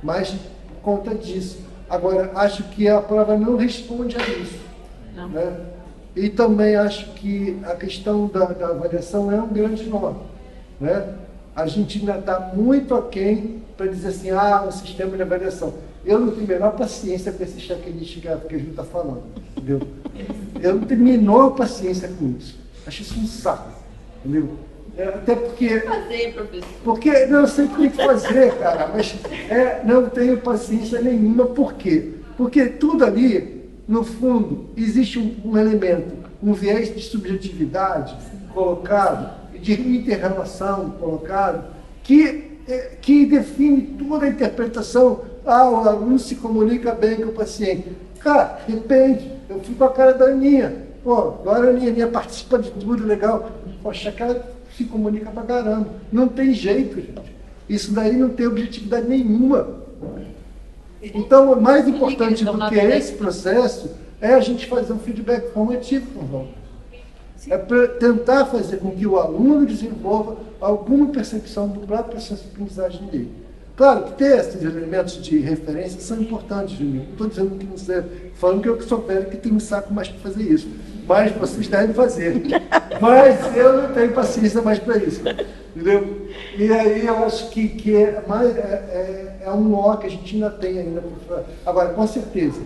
mas por conta disso. Agora, acho que a prova não responde a isso. Né? E também acho que a questão da avaliação é um grande nó. Né? A gente ainda está muito aquém para dizer assim, o sistema de avaliação. Eu não tenho a menor paciência com esse checklist que a gente está falando. Entendeu? Eu não tenho a menor paciência com isso. Acho isso um saco. Entendeu? Até porque... Fazer, professor. Porque não, eu sei que tem que fazer, cara, mas não tenho paciência nenhuma. Por quê? Porque tudo ali, no fundo, existe um elemento, um viés de subjetividade colocado, de inter-relação colocado, que define toda a interpretação. O aluno se comunica bem com o paciente. Cara, depende. Eu fui com a cara da Aninha. Agora a Aninha participa de tudo, legal. Poxa, a cara se comunica pra caramba. Não tem jeito, gente. Isso daí não tem objetividade nenhuma. Então, o mais importante do que esse processo é a gente fazer um feedback formativo com o aluno. É para tentar fazer com que o aluno desenvolva alguma percepção do próprio processo de aprendizagem dele. Claro que ter esses elementos de referência são importantes de mim. Não estou dizendo que não serve, falando que eu sou velho que tenho um saco mais para fazer isso. Mas vocês devem fazer. Mas eu não tenho paciência mais para isso. Entendeu? E aí eu acho que é um nó que a gente ainda tem ainda por fazer. Agora, com certeza,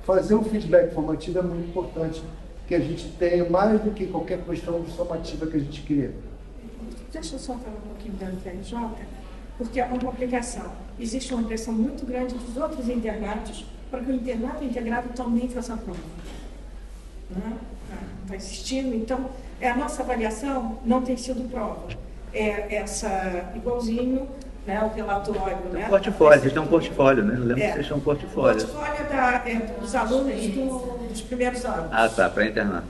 fazer um feedback formativo é muito importante, que a gente tenha mais do que qualquer questão formativa que a gente cria. Deixa eu só falar um pouquinho da FRJ, porque é uma complicação. Existe uma pressão muito grande dos outros internatos para que o internato integrado também faça prova. Está existindo, então, a nossa avaliação não tem sido prova. É essa, igualzinho, né, o relatório. Né? Portfólio, vocês têm um portfólio, né? Eu lembro que vocês têm um portfólio. O portfólio dos alunos dos primeiros anos. Ah, tá, para internato.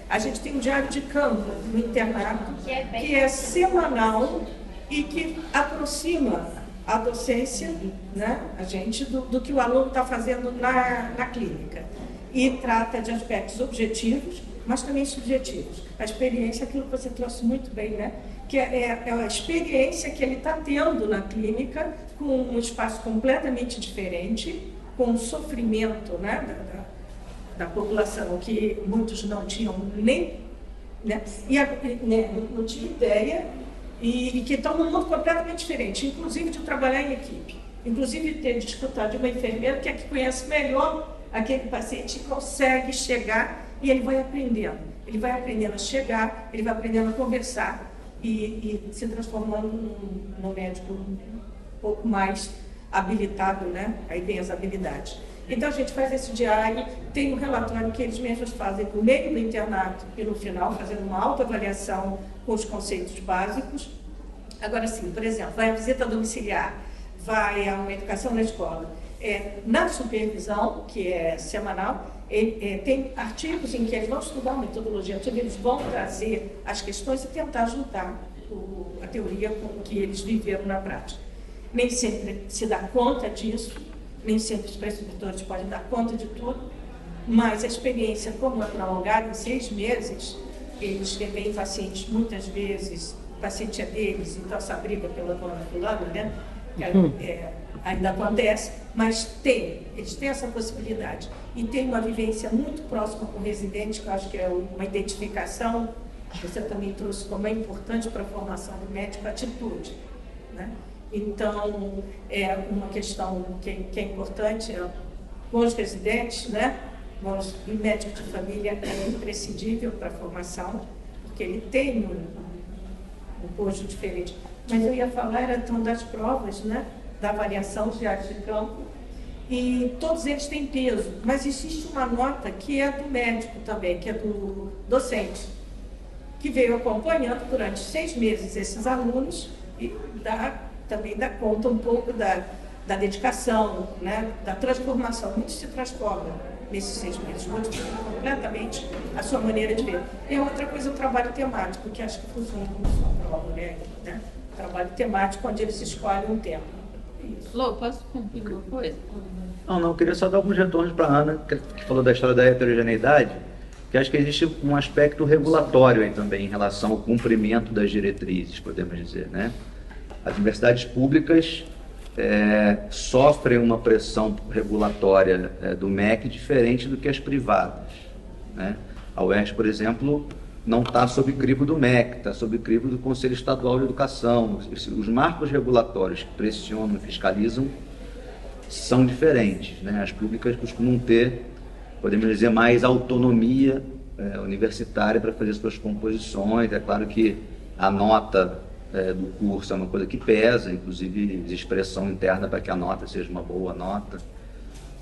A gente tem um diário de campo no internato, que é semanal e que aproxima a docência, né, a gente, do que o aluno está fazendo na clínica. E trata de aspectos objetivos, mas também subjetivos. A experiência, aquilo que você trouxe muito bem, né? Que é a experiência que ele está tendo na clínica, com um espaço completamente diferente, com um sofrimento, né, da população, que muitos não tinham nem, né, não tinha ideia, e que estão num mundo completamente diferente, inclusive de trabalhar em equipe, inclusive de escutar de uma enfermeira que é que conhece melhor aquele paciente e consegue chegar, e ele vai aprendendo. Ele vai aprendendo a chegar, ele vai aprendendo a conversar e se transformando num médico um pouco mais habilitado, né? Aí vem as habilidades. Então a gente faz esse diário, tem um relatório que eles mesmos fazem no meio do internato e no final, fazendo uma autoavaliação com os conceitos básicos. Agora sim, por exemplo, vai a visita domiciliar, vai a uma educação na escola. Na supervisão, que é semanal, tem artigos em que eles vão estudar a metodologia, eles vão trazer as questões e tentar juntar a teoria com o que eles viveram na prática. Nem sempre se dá conta disso, nem sempre os prescritores podem dar conta de tudo, mas a experiência, como é prolongada em 6 meses, eles revêem pacientes muitas vezes, o paciente é deles, então essa briga pela dona fulana, né? Ainda acontece, mas eles têm essa possibilidade. E tem uma vivência muito próxima com o residente, que eu acho que é uma identificação, que você também trouxe como é importante para a formação do médico, a atitude, né? Então, é uma questão que é importante com os residentes, né? O médico de família é imprescindível para a formação, porque ele tem um posto diferente. Mas eu ia falar, era então das provas, né? Da avaliação de arte de campo, e todos eles têm peso, mas existe uma nota que é do médico também, que é do docente, que veio acompanhando durante 6 meses esses alunos e também dá conta um pouco da dedicação, né, da transformação. Muitos se transformam nesses 6 meses, muitos mudam completamente a sua maneira de ver. E outra coisa, o trabalho temático, que acho que funciona como sua prova, né? Trabalho temático, onde eles escolhem um tema. Lô, posso concluir uma coisa? Não, eu queria só dar alguns retornos para a Ana, que falou da história da heterogeneidade, que acho que existe um aspecto regulatório aí também em relação ao cumprimento das diretrizes, podemos dizer, né? As universidades públicas sofrem uma pressão regulatória do MEC diferente do que as privadas, né? A UERJ, por exemplo, não está sob crivo do MEC, está sob crivo do Conselho Estadual de Educação. Os marcos regulatórios que pressionam e fiscalizam são diferentes, né? As públicas costumam ter, podemos dizer, mais autonomia universitária para fazer suas composições. É claro que a nota do curso é uma coisa que pesa, inclusive de expressão interna para que a nota seja uma boa nota,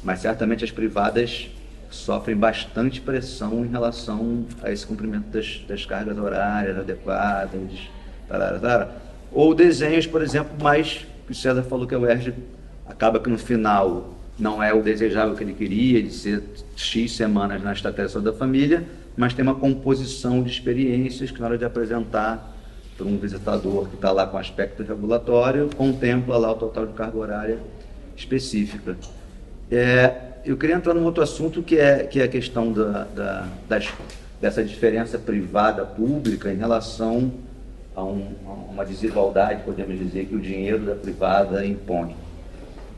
mas certamente as privadas sofrem bastante pressão em relação a esse cumprimento das cargas horárias adequadas, ou desenhos, por exemplo, mais que o César falou que a UERJ acaba que no final não é o desejável que ele queria, de ser X semanas na estratégia da família, mas tem uma composição de experiências que na hora de apresentar para um visitador que está lá com aspecto regulatório, contempla lá o total de carga horária específica. Eu queria entrar num outro assunto que é a questão dessa diferença privada-pública em relação a uma desigualdade, podemos dizer, que o dinheiro da privada impõe.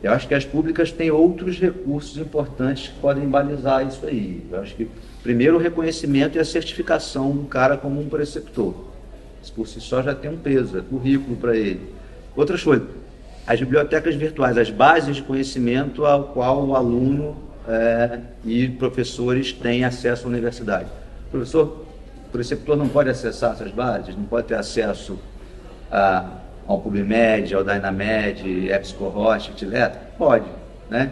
Eu acho que as públicas têm outros recursos importantes que podem balizar isso aí. Eu acho que, primeiro, o reconhecimento e a certificação do cara como um preceptor. Isso por si só já tem um peso, é currículo para ele. Outras coisas, as bibliotecas virtuais, as bases de conhecimento ao qual o aluno e professores têm acesso à universidade. O preceptor não pode acessar essas bases, não pode ter acesso ao PubMed, ao Dynamed, EBSCOhost, etc. Pode, né?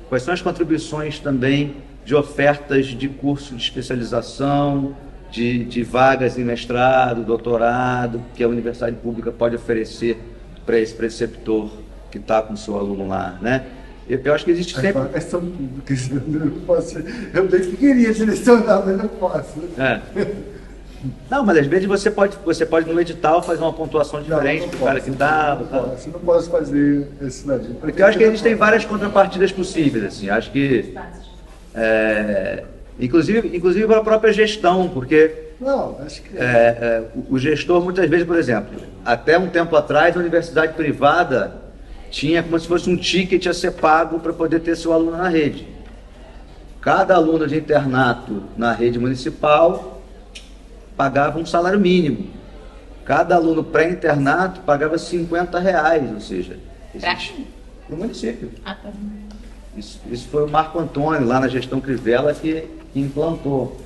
Quais são as contribuições também de ofertas de curso de especialização, de vagas em mestrado, doutorado, que a universidade pública pode oferecer para esse preceptor que está com o seu aluno lá, né? Eu acho que existe sempre... São públicas, eu não posso... Eu bem que queria selecionar, mas não posso. Não, mas às vezes você pode no edital fazer uma pontuação diferente para o cara que dá. Não posso fazer esse daí. Porque eu acho que existem várias contrapartidas possíveis, assim. Acho que... inclusive para a própria gestão, porque... Não, acho que... o gestor, muitas vezes, por exemplo, até um tempo atrás, a universidade privada tinha como se fosse um ticket a ser pago para poder ter seu aluno na rede. Cada aluno de internato na rede municipal pagava um salário mínimo. Cada aluno pré-internato pagava R$50, ou seja, no município. Isso foi o Marco Antônio, lá na gestão Crivella, que implantou.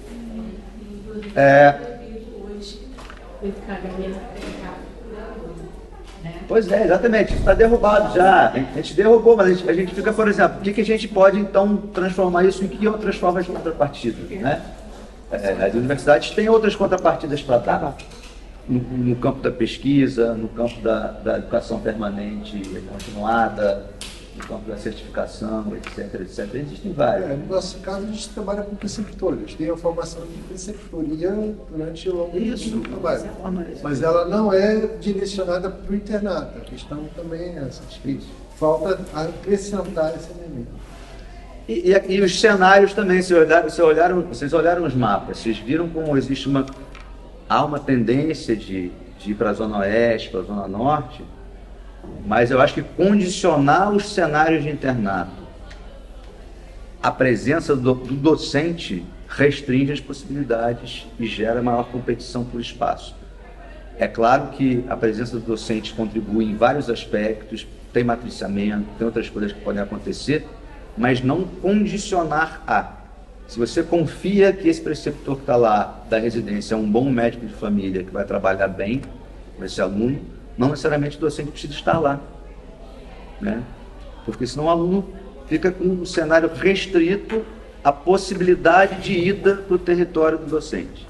Pois é, exatamente, isso está derrubado já. A gente derrubou, mas a gente fica, por exemplo, o que a gente pode então transformar isso em que outras formas de contrapartida, né? As universidades têm outras contrapartidas para dar, no campo da pesquisa, no campo da educação permanente continuada, no campo da certificação, etc. Existem várias. No nosso caso, a gente trabalha com preceptores, tem a formação de preceptoria durante o longo do trabalho. Mas ela não é direcionada para o internato, a questão também é essa. Falta acrescentar esse elemento. E os cenários também, vocês olharam os mapas, vocês viram como há uma tendência de ir para a Zona Oeste, para a Zona Norte, mas eu acho que condicionar os cenários de internato à presença do docente restringe as possibilidades e gera maior competição por espaço. É claro que a presença do docente contribui em vários aspectos, tem matriciamento, tem outras coisas que podem acontecer, mas não condicionar a. Se você confia que esse preceptor que está lá da residência é um bom médico de família, que vai trabalhar bem com esse aluno, não necessariamente o docente precisa estar lá, né? Porque senão o aluno fica com um cenário restrito à possibilidade de ida para o território do docente.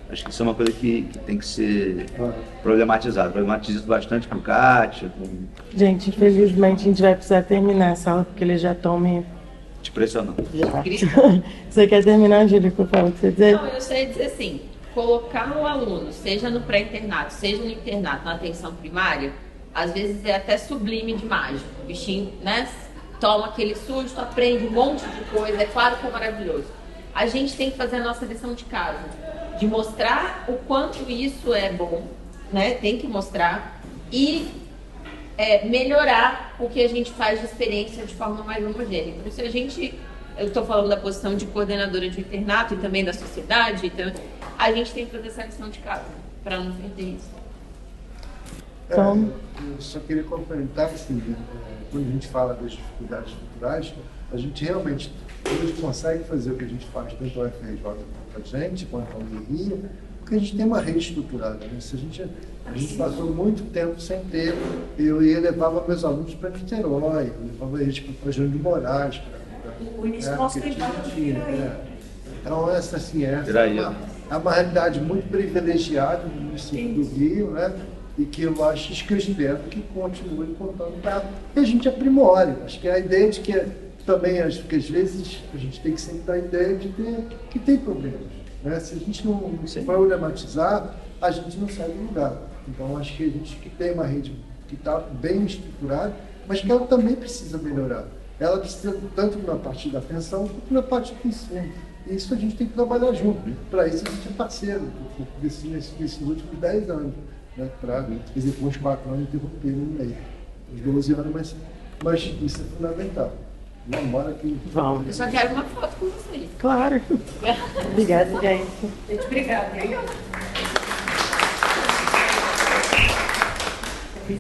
Acho que isso é uma coisa que tem que ser problematizada. Problematizo isso bastante com o Kátia. Gente, infelizmente a gente vai precisar terminar essa aula, porque eles já estão me... Te pressionando. Você quer terminar, Júlia, por favor, você dizer? Não, eu sei dizer assim, colocar o aluno, seja no pré-internato, seja no internato, na atenção primária, às vezes é até sublime de mágico. O bichinho, né, toma aquele susto, aprende um monte de coisa, é claro que é maravilhoso. A gente tem que fazer a nossa lição de casa, de mostrar o quanto isso é bom, né, tem que mostrar, e melhorar o que a gente faz de experiência de forma mais homogênea. Por isso eu estou falando da posição de coordenadora de internato e também da sociedade, então a gente tem que fazer essa lição de casa, para não perder isso. Eu só queria complementar, assim, quando a gente fala das dificuldades culturais, a gente realmente hoje consegue fazer o que a gente faz, tanto a UFRJ quanto a gente, quanto a UNI, porque a gente tem uma rede estruturada, né? A gente passou muito tempo sem ter, eu levava meus alunos para Niterói, levava eles para Jânio de Moraes, o início nosso então, essa é uma realidade muito privilegiada no município do Rio, né? E que eu acho que eu espero que continue contando para que a gente aprimore. Acho que a ideia de que também, acho que às vezes a gente tem que sempre dar a ideia de que tem problemas, né? Se a gente não problematizar, a gente não sai do lugar. Então, acho que a gente que tem uma rede que está bem estruturada, mas que ela também precisa melhorar. Ela precisa tanto na parte da pensão quanto na parte do ensino. E isso a gente tem que trabalhar junto. Para isso a gente é parceiro nesses últimos 10 anos. né, para dizer, com uns 4 anos interromper no meio. Os 12 anos, mas isso é fundamental. Namora que. Vamos. Eu só quero uma foto com vocês. Claro. Obrigada, gente. Gente, obrigada.